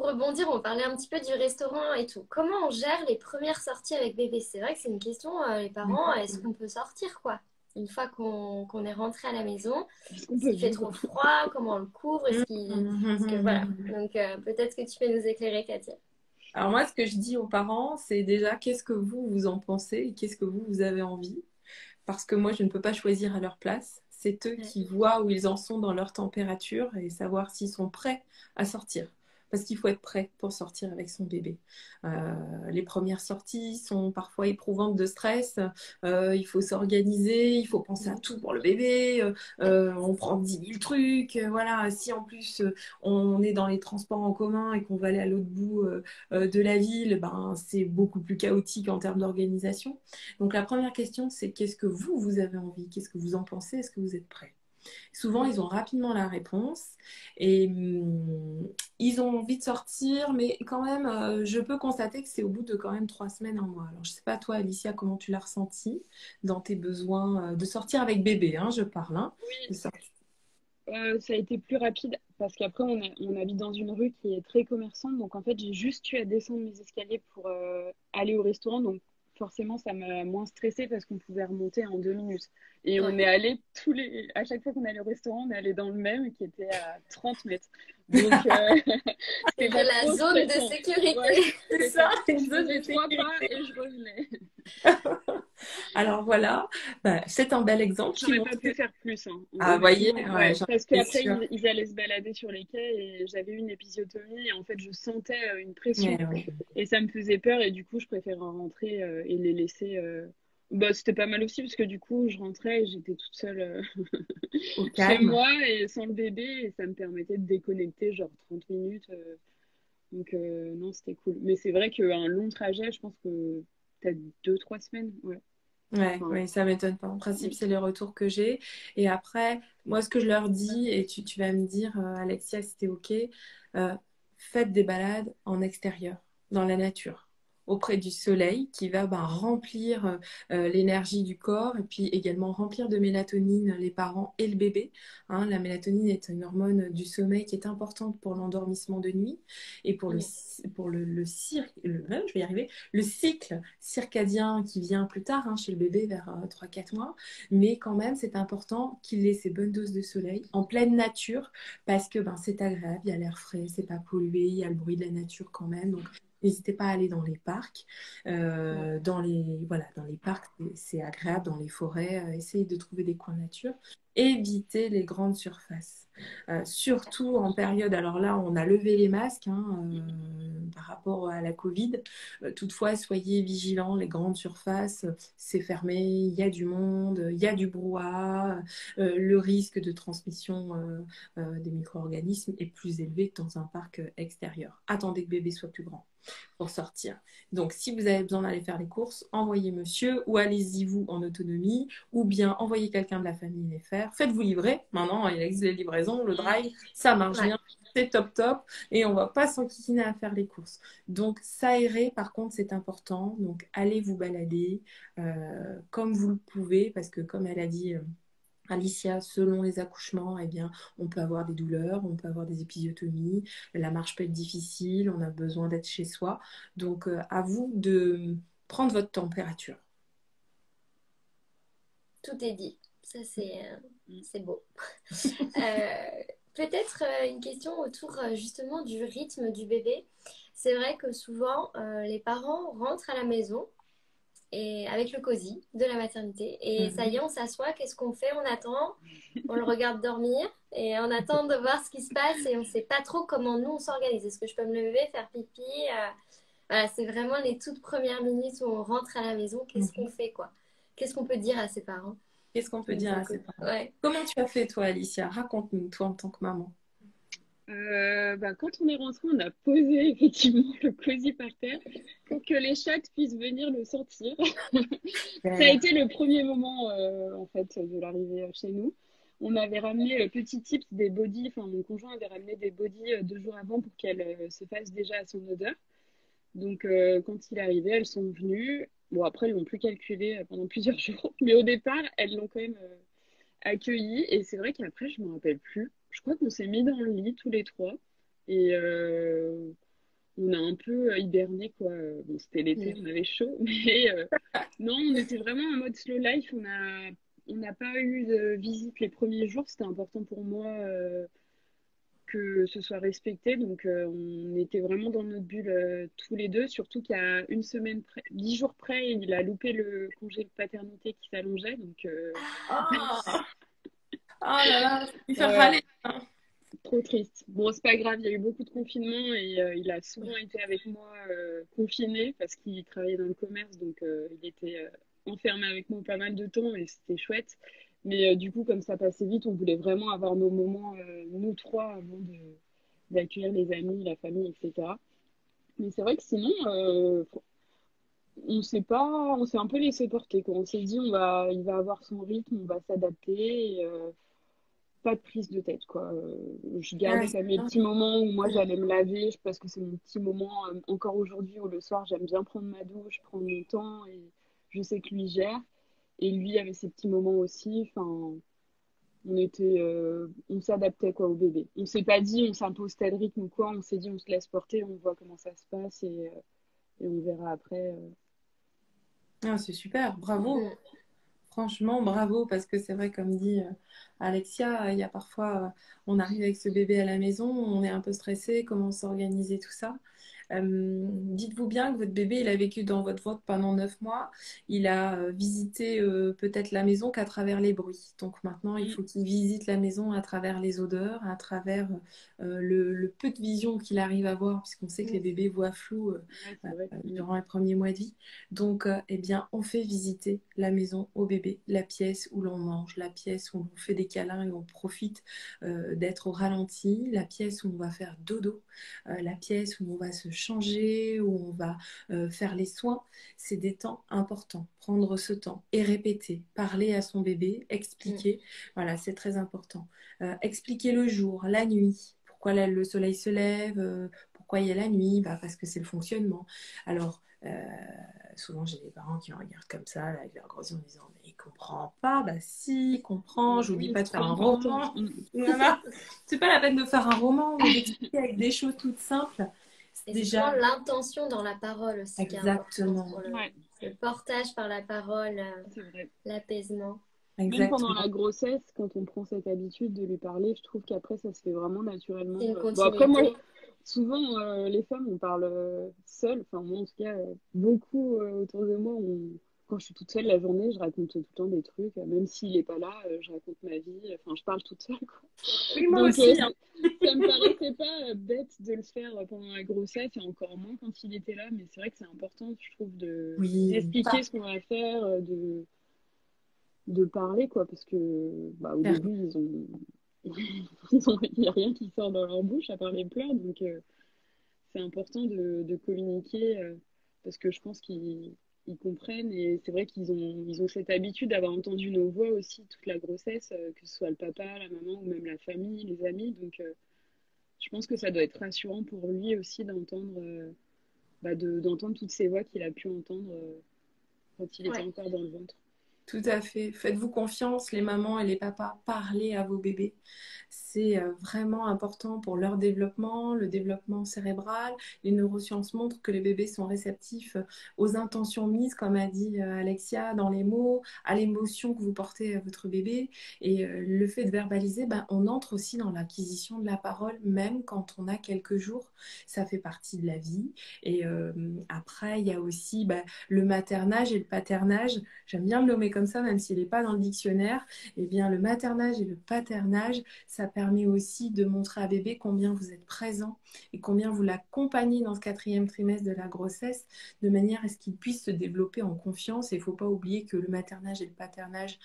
rebondir. On parlait un petit peu du restaurant et tout. Comment on gère les premières sorties avec bébé? C'est vrai que c'est une question, les parents, est-ce qu'on peut sortir, quoi? une fois qu'on est rentré à la maison, Est-ce qu'on peut s'il fait vivre? trop froid, comment on le couvre, est-ce que voilà. Donc peut-être que tu peux nous éclairer, Katia. Alors moi, ce que je dis aux parents, c'est déjà qu'est-ce que vous en pensez et qu'est-ce que vous avez envie. Parce que moi, je ne peux pas choisir à leur place. C'est eux Ouais. qui voient où ils en sont dans leur température et savoir s'ils sont prêts à sortir. Parce qu'il faut être prêt pour sortir avec son bébé. Les premières sorties sont parfois éprouvantes de stress. Il faut s'organiser, il faut penser à tout pour le bébé. On prend 10 000 trucs. Voilà. Si en plus on est dans les transports en commun et qu'on va aller à l'autre bout de la ville, ben, c'est beaucoup plus chaotique en termes d'organisation. Donc la première question, c'est qu'est-ce que vous avez envie? Qu'est-ce que vous en pensez? Est-ce que vous êtes prêts? Souvent, ils ont rapidement la réponse et ils ont envie de sortir, mais quand même, je peux constater que c'est au bout de quand même 3 semaines, un mois. Alors, je sais pas toi, Alicia, comment tu l'as ressenti dans tes besoins de sortir avec bébé, hein, je parle, hein, de Oui, sortir. ça a été plus rapide parce qu'après, on habite dans une rue qui est très commerçante. Donc, en fait, j'ai juste eu à descendre mes escaliers pour aller au restaurant. Donc, forcément, ça m'a moins stressée parce qu'on pouvait remonter en 2 minutes. Et on est Ouais. allé à chaque fois qu'on allait au restaurant, on est allé dans le même qui était à 30 mètres. Donc, c'était C'était pas la trop zone de stressant. Ouais, sécurité. C'est c'est ça, ça. une Je zone de faisais 3 pas sécurité. et je revenais. Alors voilà, bah, c'est un bel exemple qui J'aurais pas montre que... pu faire plus, hein, Ah, voyez, honnêtement. ouais, Ouais, j'en parce étais qu'après, sûre. ils allaient se balader sur les quais et j'avais eu une épisiotomie et en fait, je sentais une pression Ouais, ouais. et ça me faisait peur et du coup, je préférais rentrer et les laisser. Bah, c'était pas mal aussi parce que du coup, je rentrais et j'étais toute seule Au chez calme. moi et sans le bébé et ça me permettait de déconnecter genre 30 minutes. Donc, non, c'était cool. Mais c'est vrai qu'un long trajet, je pense que peut-être 2, 3 semaines. Ouais. Ouais, Enfin, ouais, ça m'étonne pas. En principe, mm, c'est les retours que j'ai. Et après, moi, ce que je leur dis, et tu vas me dire, Alexia, si t'es OK, euh, faites des balades en extérieur, dans la nature, auprès du soleil, qui va ben, remplir l'énergie du corps et puis également remplir de mélatonine les parents et le bébé. Hein, la mélatonine est une hormone du sommeil qui est importante pour l'endormissement de nuit et pour mm. je vais y arriver, le cycle circadien qui vient plus tard chez le bébé vers 3-4 mois. Mais quand même, c'est important qu'il ait ses bonnes doses de soleil en pleine nature parce que ben, c'est agréable, il y a l'air frais, c'est pas pollué, il y a le bruit de la nature quand même. Donc, n'hésitez pas à aller dans les parcs. Ouais. Dans les parcs, c'est agréable, dans les forêts. Essayez de trouver des coins de nature. Évitez les grandes surfaces. Surtout en période, alors là, on a levé les masques par rapport à la Covid. Toutefois, soyez vigilants, les grandes surfaces, c'est fermé, il y a du monde, il y a du brouhaha, le risque de transmission des micro-organismes est plus élevé que dans un parc extérieur. Attendez que bébé soit plus grand pour sortir. Donc, si vous avez besoin d'aller faire les courses, envoyez monsieur ou allez-y vous en autonomie ou bien envoyez quelqu'un de la famille les faire. Faites-vous livrer. Maintenant, il existe les livraisons, le drive, ça marche Ouais. bien. C'est top top et on va pas s'enquiquiner à faire les courses. Donc s'aérer par contre c'est important. Donc allez vous balader comme vous le pouvez parce que comme elle a dit Alicia, selon les accouchements, eh bien, on peut avoir des douleurs, on peut avoir des épisiotomies, la marche peut être difficile, on a besoin d'être chez soi. Donc, à vous de prendre votre température. Tout est dit. Ça, Mm. c'est beau. Peut-être une question autour justement du rythme du bébé. C'est vrai que souvent, les parents rentrent à la maison et avec le cosy de la maternité et ça y est, Mhm. on s'assoit. Qu'est-ce qu'on fait? On attend, on le regarde dormir et on attend de voir ce qui se passe et on ne sait pas trop comment nous on s'organise. Est-ce que je peux me lever, faire pipi? Voilà, c'est vraiment les toutes premières minutes où on rentre à la maison. Qu'est-ce qu'on Mhm. fait, quoi? Qu'est-ce qu'on peut dire à ses parents? Qu'est-ce qu'on peut Une dire fois à que... ses parents? Ouais. Comment tu as fait toi, Alicia? Raconte-nous, toi en tant que maman. Bah, quand on est rentré, on a posé effectivement le cosy par terre pour que les chats puissent venir le sentir. Ça a Super. été le premier moment en fait de l'arrivée chez nous. On avait ramené petit tips des body, enfin mon conjoint avait ramené des body 2 jours avant pour qu'elles se fassent déjà à son odeur. Donc quand il est arrivé, elles sont venues. Bon après elles l'ont plus calculé pendant plusieurs jours, mais au départ elles l'ont quand même accueilli. Et c'est vrai qu'après, je me rappelle plus. Je crois qu'on s'est mis dans le lit tous les trois. Et on a un peu hiberné, quoi. Bon, c'était l'été, on avait chaud. Mais non, on était vraiment en mode slow life. on n'a pas eu de visite les premiers jours. C'était important pour moi que ce soit respecté. Donc, on était vraiment dans notre bulle tous les deux. Surtout qu'il y a une semaine près, 10 jours près, il a loupé le congé de paternité qui s'allongeait. Donc, Ah, oh là là, ça me fait ouais, râler. trop triste. Bon, c'est pas grave, il y a eu beaucoup de confinement et il a souvent été avec moi confiné parce qu'il travaillait dans le commerce. Donc, il était enfermé avec moi pas mal de temps et c'était chouette. Mais du coup, comme ça passait vite, on voulait vraiment avoir nos moments, nous trois, avant d'accueillir les amis, la famille, etc. Mais c'est vrai que sinon, on s'est un peu laissé porter, quoi. On s'est dit, il va avoir son rythme, on va s'adapter. Et, pas de prise de tête, quoi. Je Ah, gardais c'est quand même mes bien. petits moments où moi j'allais me laver, parce que c'est mon petit moment encore aujourd'hui où le soir j'aime bien prendre ma douche, prendre mon temps et je sais que lui gère. Et lui avait ses petits moments aussi. Enfin, on s'adaptait quoi au bébé. On s'est pas dit on s'impose tel rythme ou quoi. On s'est dit on se laisse porter, on voit comment ça se passe et on verra après. Ah, c'est super, bravo. Mm. Franchement, bravo, parce que c'est vrai, comme dit Alexia, il y a parfois, on arrive avec ce bébé à la maison, on est un peu stressé, comment s'organiser, tout ça. Dites-vous bien que votre bébé, il a vécu dans votre ventre pendant 9 mois. Il a visité peut-être la maison qu'à travers les bruits. Donc maintenant, il Mm. faut qu'il visite la maison à travers les odeurs, à travers le peu de vision qu'il arrive à voir, puisqu'on sait que les Mm. bébés voient flou Ouais, c'est vrai. Mm. durant les premiers mois de vie. Donc, eh bien, on fait visiter la maison au bébé, la pièce où l'on mange, la pièce où on fait des câlins et on profite d'être au ralenti, la pièce où on va faire dodo, la pièce où on va se changer, où on va faire les soins. C'est des temps importants. Prendre ce temps et répéter, parler à son bébé, Mm. expliquer. Voilà, c'est très important. Expliquer le jour, la nuit. Pourquoi le soleil se lève, pourquoi il y a la nuit, bah, parce que c'est le fonctionnement. Alors, souvent j'ai des parents qui me regardent comme ça, là, avec leurs gros yeux en disant mais il comprend pas, bah si, il comprend, Mais je vous dis oui, pas de c'est trop faire un important. roman. Mm. Voilà. C'est pas la peine de faire un roman, mais d'expliquer avec des choses toutes simples. C'est Et c'est souvent déjà l'intention dans la parole aussi qui est importante exactement, pour Ouais, le portage par la parole, c'est vrai. l'apaisement. Même pendant exactement. la grossesse, quand on prend cette habitude de lui parler, je trouve qu'après, ça se fait vraiment C'est naturellement. une Bon, après, moi, continuité. souvent, les femmes, on parle seule. Enfin, moi, en tout cas, beaucoup autour de moi, quand je suis toute seule la journée, je raconte tout le temps des trucs. Même s'il n'est pas là, je raconte ma vie. Enfin, je parle toute seule, quoi. Oui, moi Donc, aussi, hein. ça me paraissait pas bête de le faire pendant la grossesse et encore moins quand il était là. Mais c'est vrai que c'est important, je trouve, Oui, d'expliquer pas ce qu'on va faire, de parler, quoi, parce que bah, au faire. début, il n'y a rien qui sort dans leur bouche à part les pleurs, donc c'est important de communiquer parce que je pense qu'ils comprennent et c'est vrai ils ont cette habitude d'avoir entendu nos voix aussi toute la grossesse, que ce soit le papa, la maman ou même la famille, les amis, donc je pense que ça doit être rassurant pour lui aussi d'entendre d'entendre toutes ces voix qu'il a pu entendre quand il était Ouais. encore dans le ventre. Tout à fait. Faites-vous confiance, les mamans et les papas, parlez à vos bébés. C'est vraiment important pour leur développement, le développement cérébral. Les neurosciences montrent que les bébés sont réceptifs aux intentions mises, comme a dit Alexia, dans les mots, à l'émotion que vous portez à votre bébé. Et le fait de verbaliser, ben, on entre aussi dans l'acquisition de la parole, même quand on a quelques jours. Ça fait partie de la vie. Et après, il y a aussi ben, le maternage et le paternage. J'aime bien le nommer comme ça, même s'il n'est pas dans le dictionnaire. Eh bien, le maternage et le paternage, ça permet aussi de montrer à bébé combien vous êtes présent et combien vous l'accompagnez dans ce 4e trimestre de la grossesse, de manière à ce qu'il puisse se développer en confiance. Et il ne faut pas oublier que le maternage et le paternage,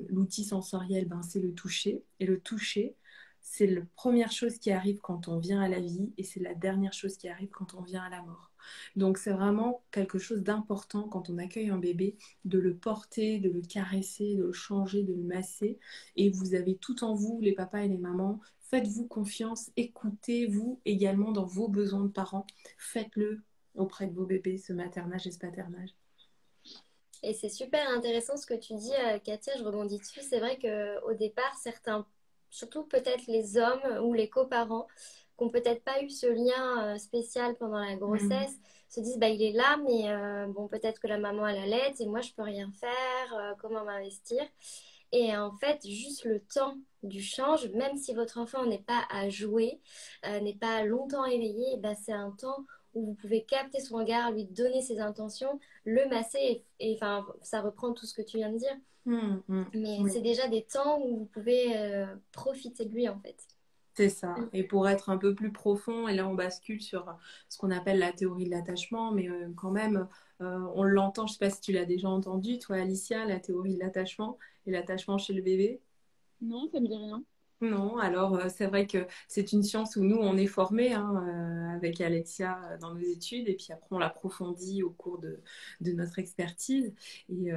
l'outil sensoriel, ben, c'est le toucher. Et le toucher, c'est la première chose qui arrive quand on vient à la vie et c'est la dernière chose qui arrive quand on vient à la mort. Donc c'est vraiment quelque chose d'important quand on accueille un bébé, de le porter, de le caresser, de le changer, de le masser. Et vous avez tout en vous, les papas et les mamans. Faites-vous confiance, écoutez-vous également dans vos besoins de parents. Faites-le auprès de vos bébés, ce maternage et ce paternage. Et c'est super intéressant ce que tu dis, Katia, je rebondis dessus. C'est vrai qu'au départ, certains, surtout peut-être les hommes ou les coparents, qui n'ont peut-être pas eu ce lien spécial pendant la grossesse, se disent, bah, il est là, mais bon, peut-être que la maman, elle allait et moi, je peux rien faire, comment m'investir? Et en fait, juste le temps du change, même si votre enfant n'est pas à jouer, n'est pas longtemps éveillé, eh ben, c'est un temps où vous pouvez capter son regard, lui donner ses intentions, le masser, et enfin, ça reprend tout ce que tu viens de dire. Mais Oui. c'est déjà des temps où vous pouvez profiter de lui, en fait. C'est ça. Et pour être un peu plus profond, et là on bascule sur ce qu'on appelle la théorie de l'attachement, mais quand même, on l'entend, je ne sais pas si tu l'as déjà entendu, toi Alicia, la théorie de l'attachement et l'attachement chez le bébé. Non, ça me dit rien. Non, alors c'est vrai que c'est une science où nous on est formés avec Alexia dans nos études, et puis après on l'approfondit au cours de notre expertise. Et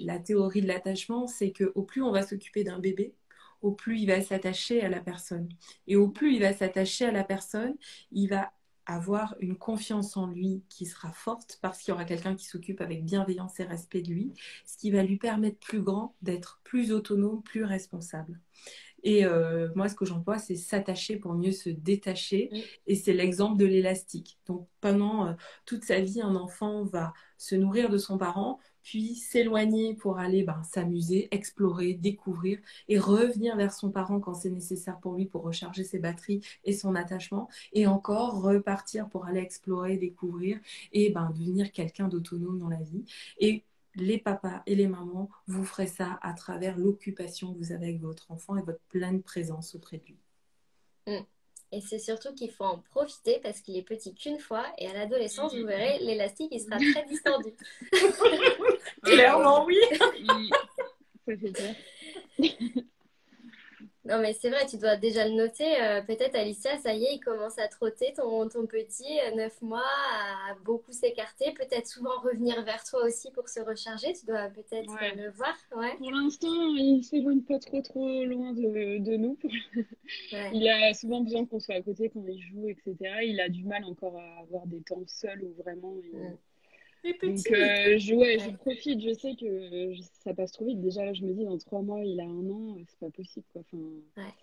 la théorie de l'attachement, c'est qu'au plus on va s'occuper d'un bébé, au plus il va s'attacher à la personne. Et au plus il va s'attacher à la personne, il va avoir une confiance en lui qui sera forte parce qu'il y aura quelqu'un qui s'occupe avec bienveillance et respect de lui, ce qui va lui permettre plus grand d'être plus autonome, plus responsable. Et moi, ce que j'emploie, c'est s'attacher pour mieux se détacher. Et c'est l'exemple de l'élastique. Donc, pendant toute sa vie, un enfant va se nourrir de son parent, puis s'éloigner pour aller s'amuser, explorer, découvrir, et revenir vers son parent quand c'est nécessaire pour lui, pour recharger ses batteries et son attachement, et encore repartir pour aller explorer, découvrir, et devenir quelqu'un d'autonome dans la vie. Et les papas et les mamans, vous ferez ça à travers l'occupation que vous avez avec votre enfant et votre pleine présence auprès de lui. Et c'est surtout qu'il faut en profiter parce qu'il est petit qu'une fois et à l'adolescence, vous verrez, l'élastique, il sera très distendu. Clairement, oui. Ça fait peur. Non, mais c'est vrai, tu dois déjà le noter. Peut-être, Alicia, ça y est, il commence à trotter, ton petit, 9 mois, à beaucoup s'écarter, peut-être souvent revenir vers toi aussi pour se recharger. Tu dois peut-être Ouais. le voir, ouais. Pour l'instant, il s'éloigne pas trop loin de nous. Ouais. Il a souvent besoin qu'on soit à côté quand il joue, etc. Il a du mal encore à avoir des temps seuls où vraiment Les Donc, petits. je profite. Je sais que ça passe trop vite. Déjà, là, je me dis, dans 3 mois, il a 1 an. C'est pas possible, quoi. Enfin, Ouais.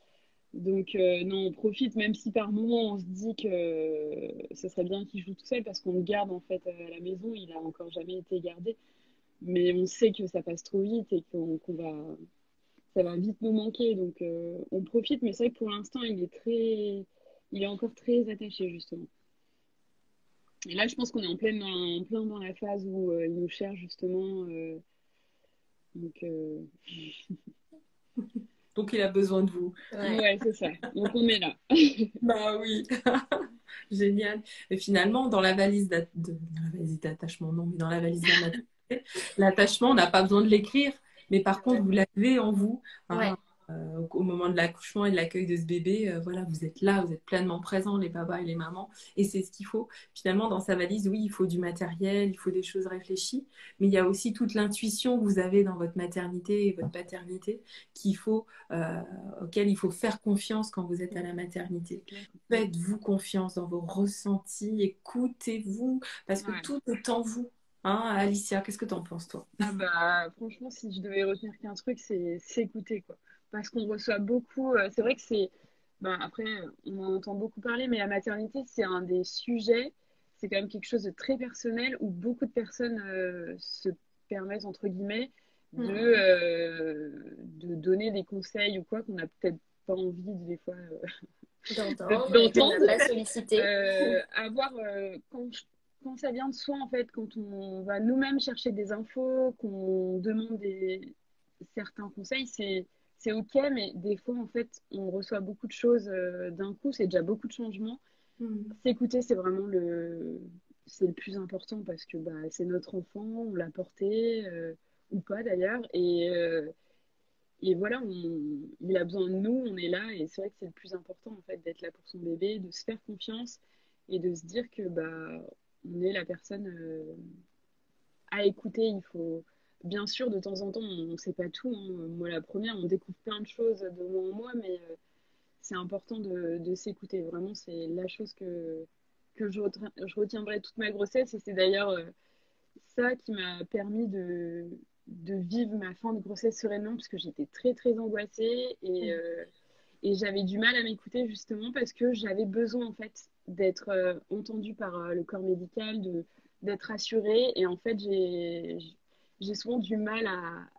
donc, non, on profite, même si par moment, on se dit que ce serait bien qu'il joue tout seul parce qu'on le garde, en fait, à la maison. Il a encore jamais été gardé. Mais on sait que ça passe trop vite et ça va vite nous manquer. Donc, on profite. Mais c'est vrai que pour l'instant, il est encore très attaché, justement. Et là, je pense qu'on est en plein dans la phase où il nous cherche justement. Donc, Donc, il a besoin de vous. ouais, c'est ça. Donc, on est là. Bah oui. Génial. Et finalement, dans la valise d'attachement, non, mais dans la valise de la maternité, l'attachement, on n'a pas besoin de l'écrire. Mais par contre, vous l'avez en vous. Ouais. Au moment de l'accouchement et de l'accueil de ce bébé, voilà, vous êtes là, vous êtes pleinement présents, les papas et les mamans. Et c'est ce qu'il faut. Finalement, dans sa valise, oui, il faut du matériel, il faut des choses réfléchies. Mais il y a aussi toute l'intuition que vous avez dans votre maternité et votre paternité auquel il faut faire confiance quand vous êtes à la maternité. Faites-vous confiance dans vos ressentis, écoutez-vous, parce que tout est en vous. Hein, Alicia, qu'est-ce que tu en penses, toi? Ah bah, franchement, si je devais retenir qu'un truc, c'est s'écouter, quoi. Parce qu'on reçoit beaucoup. C'est vrai que c'est. Ben, après, on en entend beaucoup parler, mais la maternité, c'est un des sujets. C'est quand même quelque chose de très personnel où beaucoup de personnes se permettent, entre guillemets, de donner des conseils ou quoi qu'on n'a peut-être pas envie, des fois, D'entendre et qu'on n'a d'entendre. pas sollicité. Avoir, quand ça vient de soi, en fait, quand on va nous-mêmes chercher des infos, qu'on demande certains conseils, c'est OK, mais des fois, en fait, on reçoit beaucoup de choses d'un coup, c'est déjà beaucoup de changements. S'écouter, c'est le plus important parce que bah, c'est notre enfant, on l'a porté, ou pas d'ailleurs, et voilà, il a besoin de nous, on est là, et c'est vrai que c'est le plus important en fait d'être là pour son bébé, de se faire confiance et de se dire que bah on est la personne à écouter. Il faut bien sûr de temps en temps, on ne sait pas tout, hein. Moi la première, on découvre plein de choses de moi en moi, mais c'est important de s'écouter. Vraiment, c'est la chose que je retiendrai toute ma grossesse, et c'est d'ailleurs ça qui m'a permis de vivre ma fin de grossesse sereinement parce que j'étais très très angoissée Et j'avais du mal à m'écouter justement parce que j'avais besoin en fait d'être entendue par le corps médical, d'être rassurée. Et en fait, j'ai souvent du mal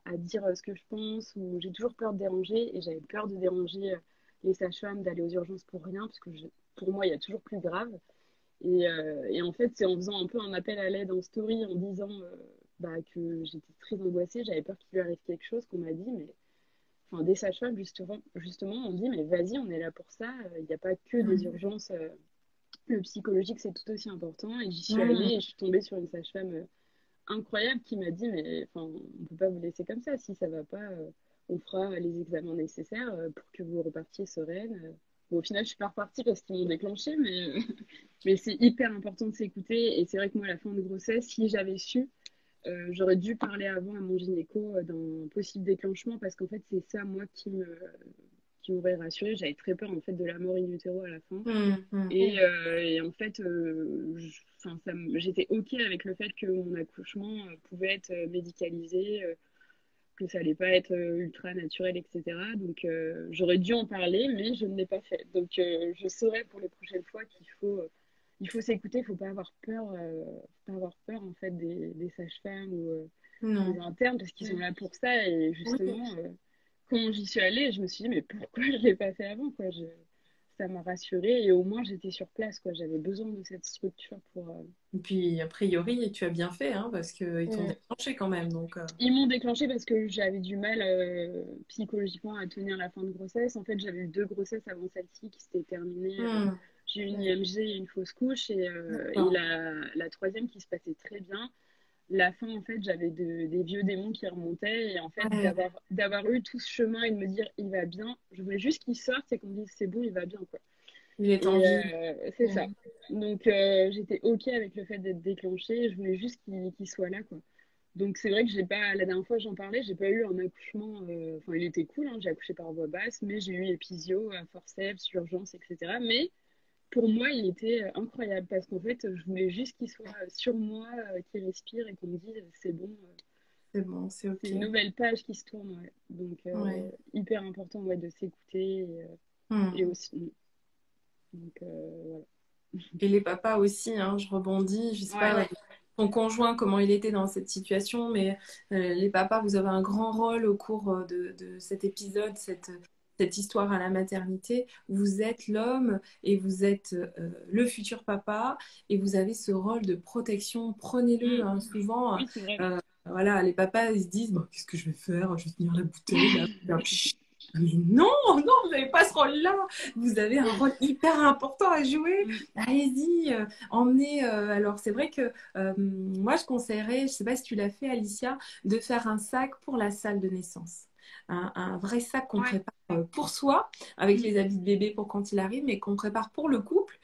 à dire ce que je pense ou j'ai toujours peur de déranger. Et j'avais peur de déranger les sages-femmes, d'aller aux urgences pour rien parce que pour moi, il y a toujours plus grave. Et en fait, c'est en faisant un peu un appel à l'aide en story, en disant bah, que j'étais très angoissée, j'avais peur qu'il lui arrive quelque chose, qu'on m'a dit, mais enfin, des sages-femmes, justement, on dit, mais vas-y, on est là pour ça, il n'y a pas que des Mm. urgences, le psychologique, c'est tout aussi important. Et j'y suis allée Mm. et je suis tombée sur une sage-femme incroyable qui m'a dit, mais enfin, on ne peut pas vous laisser comme ça, si ça ne va pas, on fera les examens nécessaires pour que vous repartiez sereine. Bon, au final, je suis pas repartie parce qu'ils m'ont déclenché, mais c'est hyper important de s'écouter. Et c'est vrai que moi, à la fin de grossesse, si j'avais su, j'aurais dû parler avant à mon gynéco d'un possible déclenchement parce qu'en fait, c'est ça, moi, qui m'aurait rassurée. J'avais très peur, en fait, de la mort in utero à la fin. Mm. Mm. Et en fait, enfin, j'étais OK avec le fait que mon accouchement pouvait être médicalisé, que ça allait pas être ultra naturel, etc. Donc, j'aurais dû en parler, mais je ne l'ai pas fait. Donc, je saurais pour les prochaines fois il faut s'écouter, il faut pas avoir peur, faut pas avoir peur en fait des sages-femmes ou des Non. internes parce qu'ils sont là pour ça. Et Oui. justement, quand j'y suis allée, je me suis dit mais pourquoi je l'ai pas fait avant quoi. Ça m'a rassurée et au moins j'étais sur place quoi. J'avais besoin de cette structure pour. Et puis, a priori, tu as bien fait, hein, parce qu'ils t'ont Mm. déclenché quand même. Donc, Ils m'ont déclenché parce que j'avais du mal psychologiquement à tenir la fin de grossesse. En fait, j'avais eu 2 grossesses avant celle-ci qui s'étaient terminées. mm. J'ai eu une Ouais. IMG et une fausse couche et D'accord. la troisième qui se passait très bien. La fin, en fait, j'avais des vieux démons qui remontaient et en fait, Ouais. d'avoir eu tout ce chemin et de me dire il va bien, je voulais juste qu'il sorte et qu'on me dise c'est bon, il va bien quoi. Il est en Et vie. c'est ça. Mm. Donc, j'étais OK avec le fait d'être déclenchée. Je voulais juste qu'il soit là quoi. Donc c'est vrai que j'ai pas, la dernière fois j'en parlais, j'ai pas eu un accouchement, enfin il était cool, hein, j'ai accouché par voie basse, mais j'ai eu épisio, forceps, urgence, etc. Mais pour moi il était incroyable parce qu'en fait je voulais juste qu'il soit sur moi, qu'il respire et qu'on me dise c'est bon, C'est bon, c'est c'est OK. une nouvelle page qui se tourne. Ouais. Donc Ouais. hyper important ouais, de s'écouter et Mm. aussi. Donc voilà. Et les papas aussi, hein, je rebondis, je sais Ouais. pas Ouais. ton conjoint, comment il était dans cette situation, mais les papas, vous avez un grand rôle au cours de cet épisode, cette histoire à la maternité. Vous êtes l'homme et vous êtes le futur papa et vous avez ce rôle de protection. Prenez-le, Mm. hein, souvent. Oui, c'est vrai. Voilà, les papas, ils se disent, bon, qu'est-ce que je vais faire? Je vais tenir la bouteille, là. Mais non, non, vous n'avez pas ce rôle-là. Vous avez un rôle hyper important à jouer. Mm. Allez-y, emmenez. Alors, c'est vrai que moi, je conseillerais, je ne sais pas si tu l'as fait, Alicia, de faire un sac pour la salle de naissance. Un vrai sac qu'on Ouais. prépare pour soi, avec Mm. les habits de bébé pour quand il arrive, mais qu'on prépare pour le couple,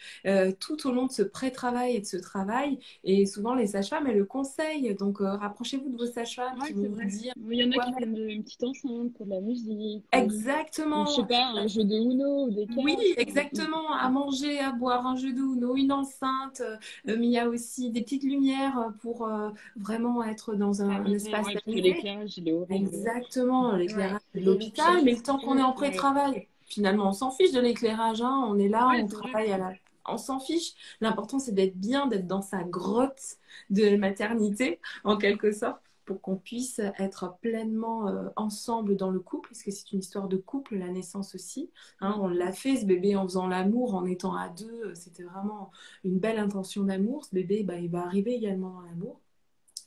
tout au long de ce pré-travail et de ce travail. Et souvent, les sages-femmes, elles le conseillent. Donc, rapprochez-vous de vos sages-femmes qui Ouais, c'est vont vous vrai. dire Il y en a quoi qui mettre. prennent une petite enceinte pour de la musique ou je sais Exactement. pas, un jeu de Uno ou des Oui, cartes. exactement. À manger, à boire, un jeu de Uno, une enceinte. Mais il y a aussi des petites lumières pour vraiment être dans un Tamisé, espace ouais, parce que tamisé. l'éclairage, il est horrible. Exactement, Ouais. l'éclairage de Et le l'hôpital. pire, Mais le temps qu'on est en Ouais, pré-travail, finalement, on s'en fiche de l'éclairage, hein. On est là, ouais, on c'est vrai. travaille à la... On s'en fiche. L'important, c'est d'être bien, d'être dans sa grotte de maternité, en quelque sorte, pour qu'on puisse être pleinement ensemble dans le couple, parce que c'est une histoire de couple, la naissance aussi. Hein. Mm. On l'a fait, ce bébé, en faisant l'amour, en étant à deux. C'était vraiment une belle intention d'amour. Ce bébé, bah, il va arriver également dans l'amour.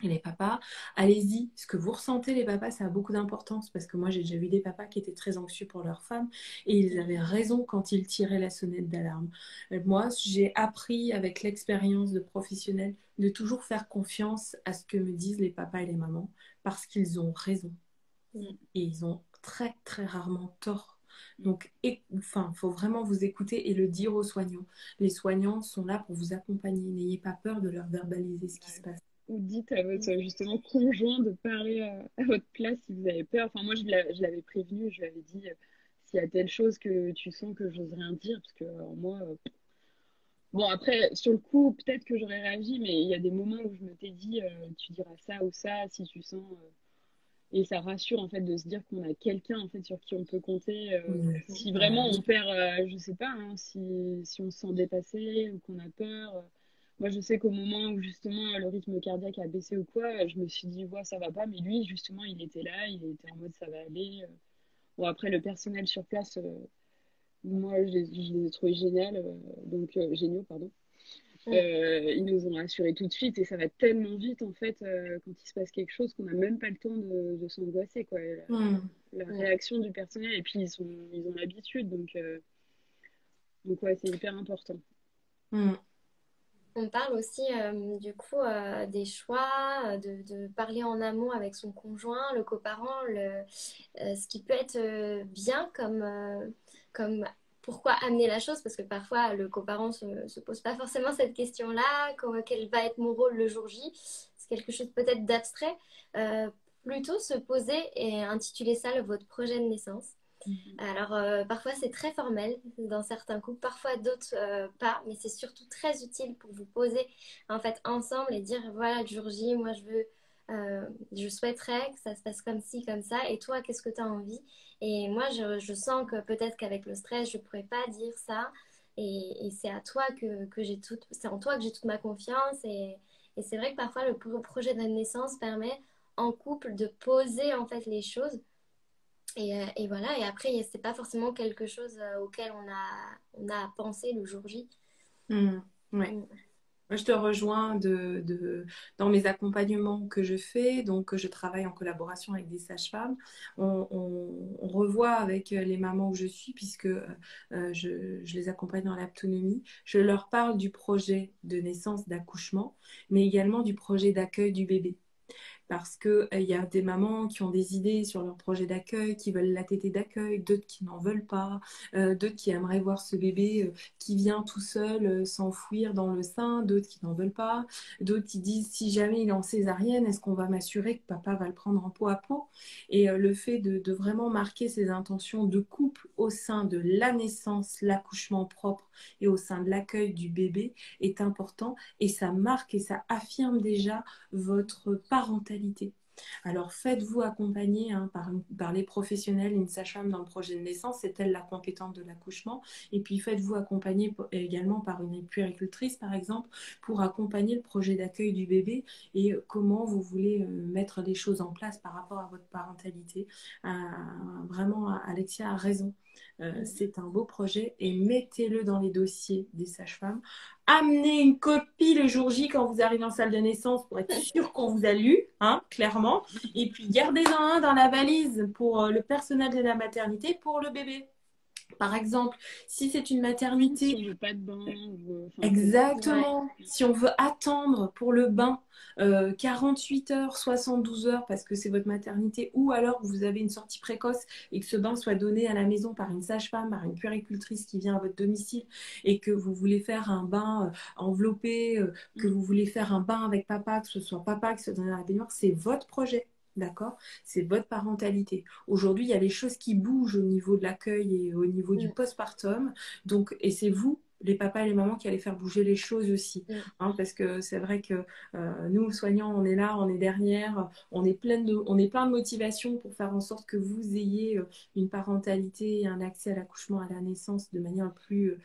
Et les papas, allez-y. Ce que vous ressentez, les papas, ça a beaucoup d'importance parce que moi, j'ai déjà vu des papas qui étaient très anxieux pour leur femme et ils avaient raison quand ils tiraient la sonnette d'alarme. Moi, j'ai appris avec l'expérience de professionnel de toujours faire confiance à ce que me disent les papas et les mamans parce qu'ils ont raison Mm. et ils ont très, très rarement tort. Mm. Donc, enfin, faut vraiment vous écouter et le dire aux soignants. Les soignants sont là pour vous accompagner. N'ayez pas peur de leur verbaliser ce qui se passe. Ou dites à votre justement conjoint de parler à votre place si vous avez peur. Enfin, moi, je l'avais prévenu, je lui avais dit s'il y a telle chose que tu sens que j'ose rien dire, parce que moi, bon, après, sur le coup, peut-être que j'aurais réagi, mais il y a des moments où je me t'ai dit tu diras ça ou ça si tu sens. Et ça rassure en fait de se dire qu'on a quelqu'un en fait sur qui on peut compter si vraiment Ouais. on perd, je sais pas, hein, si on se sent dépassé ou qu'on a peur. Moi, je sais qu'au moment où justement le rythme cardiaque a baissé ou quoi, je me suis dit, ouais, ça va pas. Mais lui, justement, il était là, il était en mode ça va aller. Bon, après, le personnel sur place, moi, je les ai trouvés géniaux, pardon. Mm. Ils nous ont rassurés tout de suite et ça va tellement vite en fait quand il se passe quelque chose qu'on n'a même pas le temps de s'angoisser quoi. Mm. La Mm. réaction du personnel et puis ils ont l'habitude donc ouais c'est hyper important. Mm. On parle aussi du coup des choix, de parler en amont avec son conjoint, le coparent, ce qui peut être bien comme pourquoi amener la chose, parce que parfois le coparent se pose pas forcément cette question-là, quel va être mon rôle le jour J, c'est quelque chose peut-être d'abstrait. Euh, Plutôt se poser et intituler ça votre projet de naissance. Mhm. Alors, parfois, c'est très formel dans certains couples, parfois d'autres pas, mais c'est surtout très utile pour vous poser en fait ensemble et dire voilà, le jour J, moi je souhaiterais que ça se passe comme ci, comme ça, et toi, qu'est-ce que tu as envie? Et moi, je sens que peut-être qu'avec le stress, je pourrais pas dire ça, et c'est à toi c'est en toi que j'ai toute ma confiance, et c'est vrai que parfois le projet de naissance permet en couple de poser en fait les choses et voilà, et après, c'est pas forcément quelque chose auquel on a à penser le jour J. Mm. Ouais. Mm. Moi, je te rejoins dans mes accompagnements que je fais. Donc, je travaille en collaboration avec des sages-femmes. On revoit avec les mamans où je suis, puisque je les accompagne dans l'autonomie. Je leur parle du projet de naissance, d'accouchement, mais également du projet d'accueil du bébé. Parce que il y a des mamans qui ont des idées sur leur projet d'accueil, qui veulent la tétée d'accueil, d'autres qui n'en veulent pas, d'autres qui aimeraient voir ce bébé qui vient tout seul s'enfouir dans le sein, d'autres qui n'en veulent pas, d'autres qui disent si jamais il est en césarienne, est-ce qu'on va m'assurer que papa va le prendre en peau à peau? Et le fait de vraiment marquer ses intentions de couple au sein de la naissance, l'accouchement propre et au sein de l'accueil du bébé est important et ça marque et ça affirme déjà votre parentalité. Alors faites-vous accompagner par les professionnels, une sage-femme dans le projet de naissance, c'est elle la compétente de l'accouchement. Et puis faites-vous accompagner également par une puéricultrice, par exemple, pour accompagner le projet d'accueil du bébé et comment vous voulez mettre les choses en place par rapport à votre parentalité. Vraiment, Alexia a raison. Mm. C'est un beau projet et mettez-le dans les dossiers des sages-femmes. Amenez une copie le jour J quand vous arrivez en salle de naissance pour être sûr qu'on vous a lu, hein, clairement. Et puis gardez-en un dans la valise pour le personnel de la maternité, pour le bébé. Par exemple, si c'est une Oui, si maternité. on veut pas de bain enfin Ouais. Exactement. Si on veut attendre pour le bain 48 heures, 72 heures, parce que c'est votre maternité, ou alors que vous avez une sortie précoce et que ce bain soit donné à la maison par une sage-femme, par une puéricultrice qui vient à votre domicile, et que vous voulez faire un bain enveloppé, que vous voulez faire un bain avec papa, que ce soit papa qui soit donné dans la baignoire, c'est votre projet. D'accord? C'est votre parentalité. Aujourd'hui, il y a des choses qui bougent au niveau de l'accueil et au niveau du Mm. postpartum. Donc, et c'est vous, les papas et les mamans, qui allez faire bouger les choses aussi. Mm. Hein, parce que c'est vrai que nous, soignants, on est là, on est derrière, on est plein de motivation pour faire en sorte que vous ayez une parentalité et un accès à l'accouchement, à la naissance de manière plus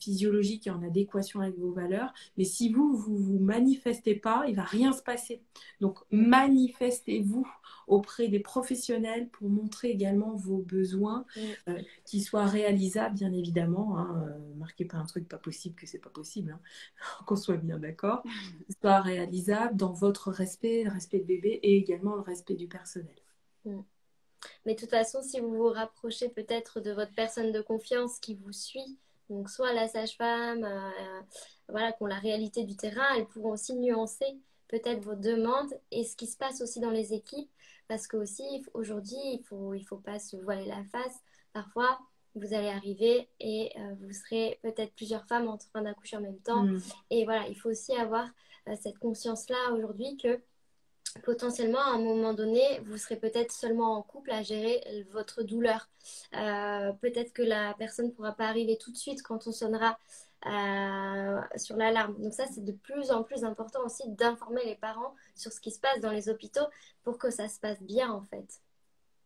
physiologique et en adéquation avec vos valeurs. Mais si vous manifestez pas, il va rien se passer. Donc, Mm. manifestez-vous auprès des professionnels pour montrer également vos besoins Mm. qui soit réalisable, bien évidemment. Hein, marquez pas un truc pas possible que c'est pas possible, hein, qu'on soit bien d'accord. Soit réalisable dans votre respect, le respect de bébé et également le respect du personnel. Mm. Mais de toute façon, si vous vous rapprochez peut-être de votre personne de confiance qui vous suit, donc soit la sage-femme, voilà, qui ont la réalité du terrain, elles pourront aussi nuancer peut-être vos demandes et ce qui se passe aussi dans les équipes, parce que aussi aujourd'hui, il faut pas se voiler la face. Parfois, vous allez arriver et vous serez peut-être plusieurs femmes en train d'accoucher en même temps. Mm. Et voilà, il faut aussi avoir cette conscience-là aujourd'hui que potentiellement, à un moment donné, vous serez peut-être seulement en couple à gérer votre douleur. Peut-être que la personne ne pourra pas arriver tout de suite quand on sonnera sur l'alarme. Donc ça, c'est de plus en plus important aussi d'informer les parents sur ce qui se passe dans les hôpitaux pour que ça se passe bien en fait.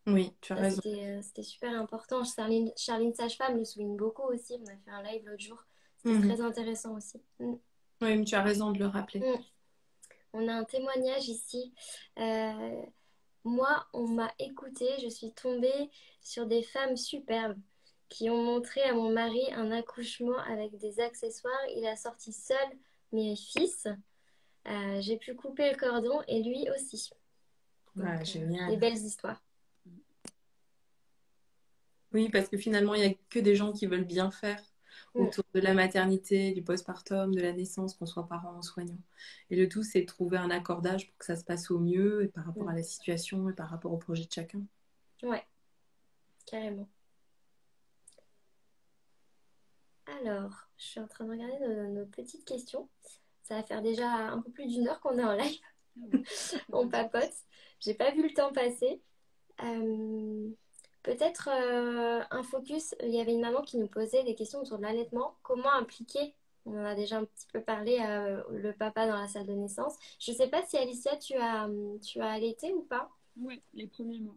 Oui, tu as Ça, raison. c'était super important. Charline Sage-Femme le souligne beaucoup aussi. On a fait un live l'autre jour. C'était Mhm. très intéressant aussi. Oui, mais tu as raison de le rappeler. On a un témoignage ici. Moi, on m'a écouté. Je suis tombée sur des femmes superbes qui ont montré à mon mari un accouchement avec des accessoires. Il a sorti seul mes fils. J'ai pu couper le cordon et lui aussi. Ouais, Donc, génial. des belles histoires. Oui, parce que finalement, il n'y a que des gens qui veulent bien faire Mm. autour de la maternité, du postpartum, de la naissance, qu'on soit parent ou soignant. Et le tout, c'est de trouver un accordage pour que ça se passe au mieux et par rapport à la situation et par rapport au projet de chacun. Ouais, carrément. Alors, je suis en train de regarder nos petites questions. Ça va faire déjà un peu plus d'une heure qu'on est en live. On papote. J'ai pas vu le temps passer. Peut-être un focus. Il y avait une maman qui nous posait des questions autour de l'allaitement. Comment impliquer, on en a déjà un petit peu parlé, le papa dans la salle de naissance. Je sais pas si Alicia, tu as allaité ou pas? Ouais, les premiers mois.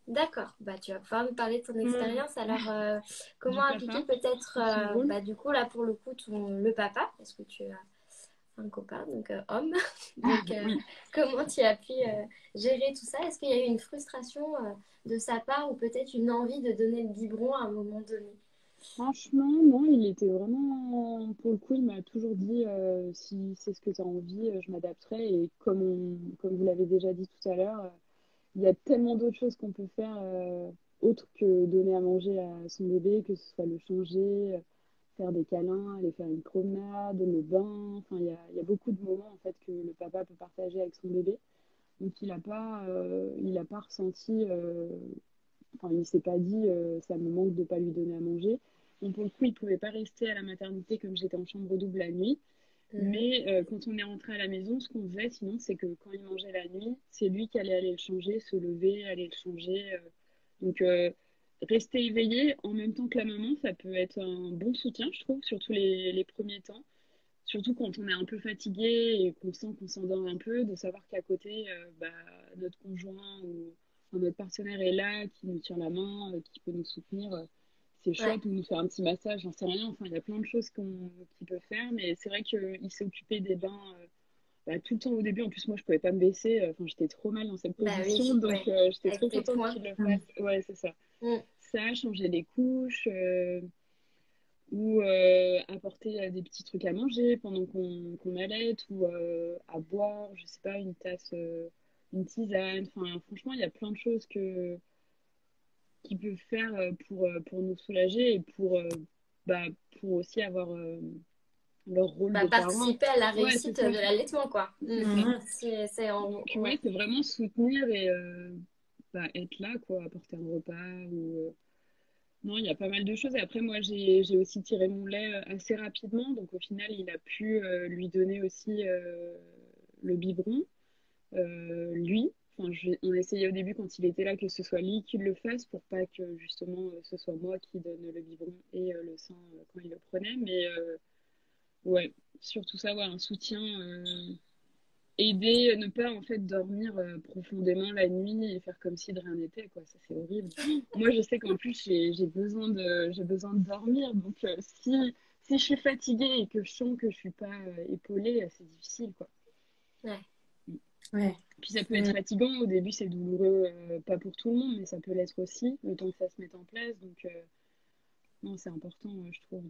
D'accord, bah, tu vas pouvoir nous parler de ton Mm. expérience. Alors, comment Du impliquer papa, peut-être, son rôle. bah, du coup, là, pour le coup, le papa, parce que tu as un copain, donc homme. Donc, Oui. comment tu as pu gérer tout ça? Est-ce qu'il y a eu une frustration de sa part ou peut-être une envie de donner le biberon à un moment donné? Franchement, non, il était vraiment, pour le coup, il m'a toujours dit si c'est ce que tu as envie, je m'adapterai. Et comme vous l'avez déjà dit tout à l'heure, il y a tellement d'autres choses qu'on peut faire autres que donner à manger à son bébé, que ce soit le changer, faire des câlins, aller faire une promenade, le bain. Enfin, il y a beaucoup de moments en fait que le papa peut partager avec son bébé. Donc il a pas ressenti, enfin il s'est pas dit ça me manque de pas lui donner à manger. Donc pour le coup, il pouvait pas rester à la maternité comme j'étais en chambre double la nuit. Mhm. Mais quand on est rentré à la maison, ce qu'on faisait sinon, c'est que quand il mangeait la nuit, c'est lui qui allait aller le changer, se lever, aller le changer. Donc rester éveillé en même temps que la maman, ça peut être un bon soutien, je trouve, surtout les premiers temps. Surtout quand on est un peu fatigué et qu'on sent qu'on s'endort un peu, de savoir qu'à côté, bah, notre conjoint ou enfin, notre partenaire est là, qui nous tient la main, qui peut nous soutenir. C'est Ouais. chouette, ou nous faire un petit massage, j'en sais rien. Enfin, il y a plein de choses qu'il peut faire, mais c'est vrai qu'il s'est occupé des bains bah, tout le temps au début. En plus, moi, je pouvais pas me baisser. Enfin, j'étais trop mal dans cette Bah position, oui, donc ouais. j'étais Avec trop tes contente points. qu'il le Mm. fasse. Ouais, c'est ça. Mm. Ça, changer les couches, ou apporter des petits trucs à manger pendant qu'on allait, ou à boire, je sais pas, une tasse, une tisane. Enfin, franchement, il y a plein de choses qu'ils peuvent faire pour nous soulager et bah, pour aussi avoir leur rôle Bah, de parent. participer à la Ouais, c'est réussite ça, de l'allaitement, quoi. c'est ça. Mhm. Donc, ouais, Ouais. c'est vraiment soutenir et bah, être là, quoi, apporter un repas ou. Non, il y a pas mal de choses. Et après, moi, j'ai aussi tiré mon lait assez rapidement. Donc, au final, il a pu lui donner aussi le biberon, lui. Enfin, on essayait au début, quand il était là, que ce soit lui qui le fasse pour pas que, justement, ce soit moi qui donne le biberon et le sein quand il le prenait. Mais, ouais, surtout ça, ouais, un soutien. Aider, ne pas en fait dormir profondément la nuit et faire comme si de rien n'était, quoi. Ça, c'est horrible. Moi, je sais qu'en plus, j'ai besoin de dormir. Donc, si je suis fatiguée et que je sens que je suis pas épaulée, c'est difficile, quoi. Ouais. Ouais. Puis ça peut être Mm. fatigant. Au début, c'est douloureux, pas pour tout le monde, mais ça peut l'être aussi, le temps que ça se mette en place. Donc, non, c'est important, je trouve,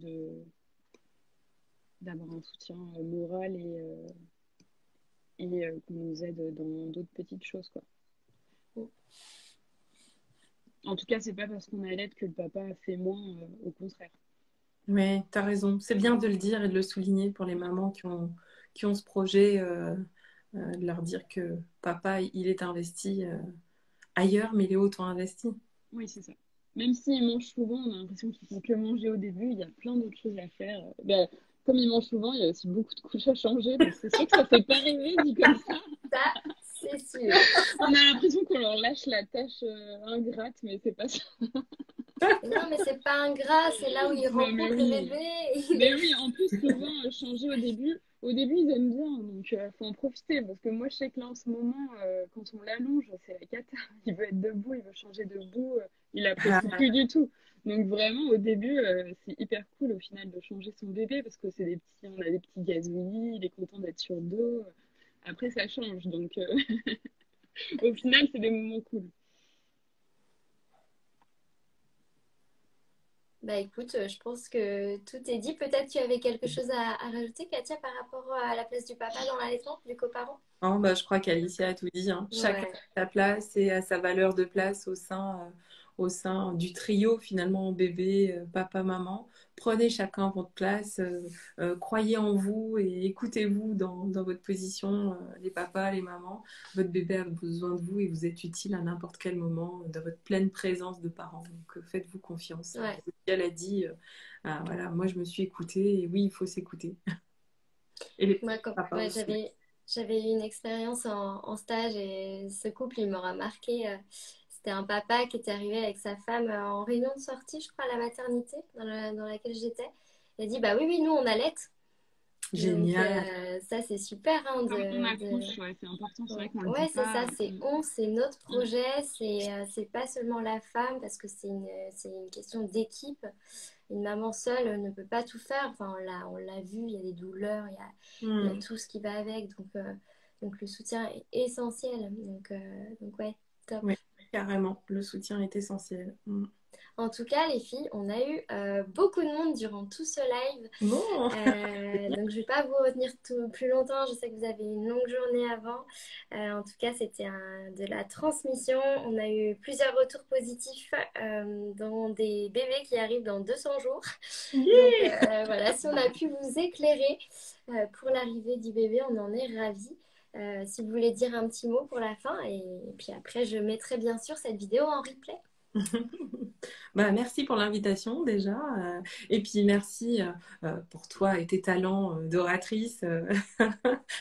d'avoir un soutien moral et qu'on nous aide dans d'autres petites choses, quoi. En tout cas, c'est pas parce qu'on allait que le papa a fait moins, au contraire. Mais tu as raison. C'est bien de le dire et de le souligner pour les mamans qui ont ce projet, de leur dire que papa, il est investi ailleurs, mais il est autant investi. Oui, c'est ça. Même s'il mange souvent, on a l'impression qu'il faut que manger au début, il y a plein d'autres choses à faire. Ben, comme il mange souvent, il y a aussi beaucoup de couches à changer, donc c'est sûr que ça fait pas rêver dit comme ça. Ça, c'est sûr. On a l'impression qu'on leur lâche la tâche ingrate, mais c'est pas ça. Non, mais c'est pas ingrat, c'est là où ils Non, mais rencontrent le oui. bébé. Mais oui, en plus, souvent, changer au début. Au début, ils aiment bien, donc faut en profiter. Parce que moi, je sais que là, en ce moment, quand on l'allonge, c'est la cata. Il veut être debout, il veut changer debout, il apprécie Ah, plus du tout. Donc vraiment, au début, c'est hyper cool au final de changer son bébé parce que c'est des petits, on a des petits gazouillis, il est content d'être sur le dos. Après, ça change, donc au final, c'est des moments cool. Bah écoute, je pense que tout est dit. Peut-être tu avais quelque chose à rajouter, Katia, par rapport à la place du papa dans l'allaitement, du coparent? non, bah, je crois qu'Alicia a tout dit, hein. Chacun Ouais, a sa place et a sa valeur de place au sein du trio, finalement, bébé, papa, maman. Prenez chacun votre place, croyez en vous et écoutez-vous dans votre position, les papas, les mamans. Votre bébé a besoin de vous et vous êtes utile à n'importe quel moment, dans votre pleine présence de parents. Donc, faites-vous confiance. ouais. Elle a dit, ah, voilà, moi, je me suis écoutée et oui, il faut s'écouter. Et les Moi, papas ouais, aussi. j'avais eu une expérience en stage et ce couple, il m'aura marqué. C'était un papa qui était arrivé avec sa femme en réunion de sortie, je crois, à la maternité dans laquelle j'étais. Il a dit, bah oui, oui, nous, on allait. Donc, Génial. ça, c'est super, hein, Comme on accouche, ouais, c'est important, c'est vrai Ouais, qu'on le dit ouais, c'est ça, pas. c'est on, c'est notre Mm. projet, c'est pas seulement la femme, parce que c'est une question d'équipe. Une maman seule ne peut pas tout faire. Enfin, on l'a vu, il y a des douleurs, il y a Hmm. tout ce qui va avec. Donc le soutien est essentiel. Donc ouais, top. Oui, carrément. Le soutien est essentiel. Hmm. En tout cas, les filles, on a eu beaucoup de monde durant tout ce live. Bon. Donc je vais pas vous retenir plus longtemps. Je sais que vous avez une longue journée avant. En tout cas, c'était de la transmission. On a eu plusieurs retours positifs, dont des bébés qui arrivent dans 200 jours. Donc Yeah. voilà, si on a pu vous éclairer pour l'arrivée du bébé, on en est ravis. Si vous voulez dire un petit mot pour la fin, et puis après, je mettrai bien sûr cette vidéo en replay. Bah, merci pour l'invitation déjà. Et puis merci pour toi et tes talents d'oratrice,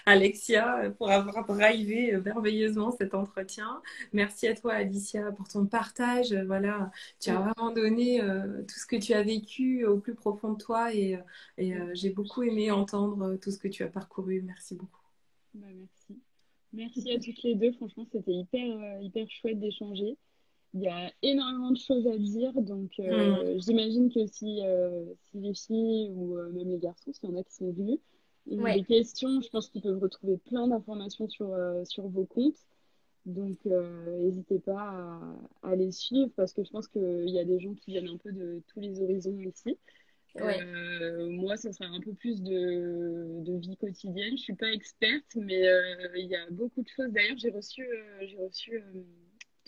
Alexia, pour avoir drivé merveilleusement cet entretien. Merci à toi, Alicia, pour ton partage. Voilà, tu as Mm, vraiment donné tout ce que tu as vécu au plus profond de toi et j'ai beaucoup aimé entendre tout ce que tu as parcouru. Merci beaucoup. Bah, merci. Merci à toutes les deux. Franchement, c'était hyper chouette d'échanger. Il y a énormément de choses à dire, donc Hmm. j'imagine que si les filles ou même les garçons, s'il y en a qui sont venus, ont ouais, des questions, je pense qu'ils peuvent retrouver plein d'informations sur vos comptes. Donc n'hésitez pas à les suivre parce que je pense qu'il y a des gens qui viennent un peu de tous les horizons ici. ouais. Moi, ça sera un peu plus de vie quotidienne. Je suis pas experte, mais il y a beaucoup de choses. D'ailleurs, j'ai reçu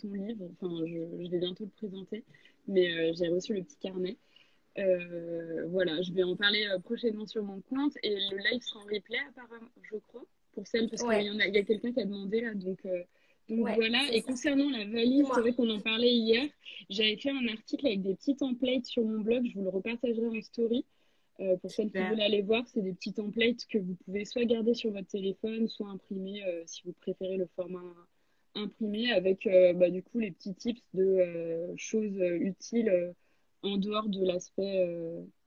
ton livre. Enfin, je vais bientôt le présenter, mais j'ai reçu le petit carnet. Voilà, je vais en parler prochainement sur mon compte et le live sera en replay apparemment, je crois, pour celle parce Ouais, il y a quelqu'un qui a demandé là, donc ouais, voilà. c'est Et ça. concernant la C'est valise, c'est moi. vrai qu'on en parlait hier. J'avais fait un article avec des petits templates sur mon blog, je vous le repartagerai en story. Pour celles qui Super. veulent aller voir, c'est des petits templates que vous pouvez soit garder sur votre téléphone, soit imprimer si vous préférez le format imprimé avec bah, du coup les petits tips de choses utiles en dehors de l'aspect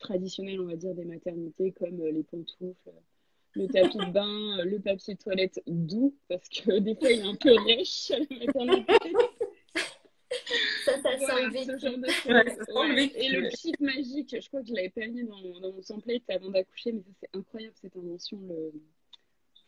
traditionnel, on va dire, des maternités, comme les pantoufles, le tapis de bain, le papier toilette doux, parce que des fois il est un peu rêche à la maternité. Ça sent le Voilà, ce genre vécu. de Ouais, choses. ça sent le Ouais. Et le vécu. pchit magique, je crois que je l'avais pas mis dans mon template avant d'accoucher, mais ça c'est incroyable cette invention.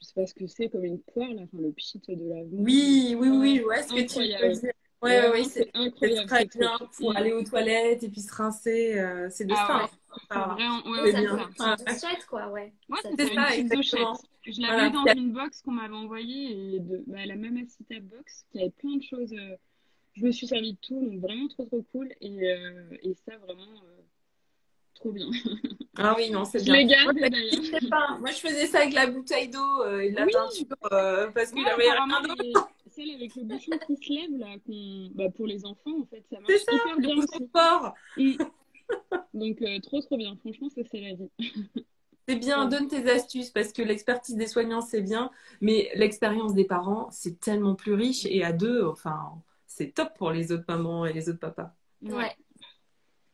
Je sais pas ce que c'est, comme une poire, là, enfin, le pchit de l'avant. Oui, oui, oui, Oh, je vois ce que tu veux incroyable. dire. Oui, oui, oui, Vraiment, c'est c'est incroyable ce très bien truc. pour aller aux toilettes et puis se rincer. C'est de Ah ça, ouais, hein. c'est Ça, vraiment, ouais, Oui, ouais, c'est ça c'est fait bien. ça. une petite Ouais, douchette, quoi, ouais. Ouais, Ça c'est fait ça, c'est une ça, petite exactement. douchette. Je l'avais eu Voilà. dans une box qu'on m'avait envoyée, et bah, la Mamacita box, qui avait plein de choses. Je me suis servi de tout, donc vraiment trop cool. Et ça, vraiment, trop bien. Ah oui, non, c'est Je bien. l'ai Moi, gardé ça d'ailleurs. n'existait pas. Moi, je faisais ça avec la bouteille d'eau et de la Oui, teinture parce ouais, que j'avais apparemment, rien d'autre. celle avec le bouchon qui se lève, là, bah, pour les enfants, en fait, ça C'est marche ça, hyper le bien bouchon aussi. fort. Mm. Donc, trop bien. Franchement, ça, c'est la vie. C'est bien, Trop. donne tes astuces parce que l'expertise des soignants, c'est bien, mais l'expérience des parents, c'est tellement plus riche et à deux, enfin, c'est top pour les autres mamans et les autres papas. Ouais. Ouais.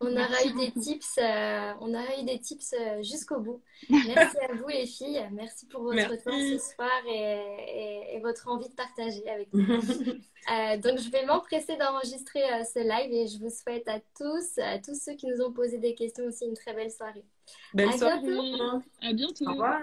On aura Merci eu des beaucoup. tips, jusqu'au bout. Merci à vous les filles. Merci pour votre temps ce Merci. soir et votre envie de partager avec nous. Donc je vais m'empresser d'enregistrer ce live et je vous souhaite à tous ceux qui nous ont posé des questions aussi une très belle soirée. Belle À soirée. bientôt. Allez, à Au bientôt. revoir.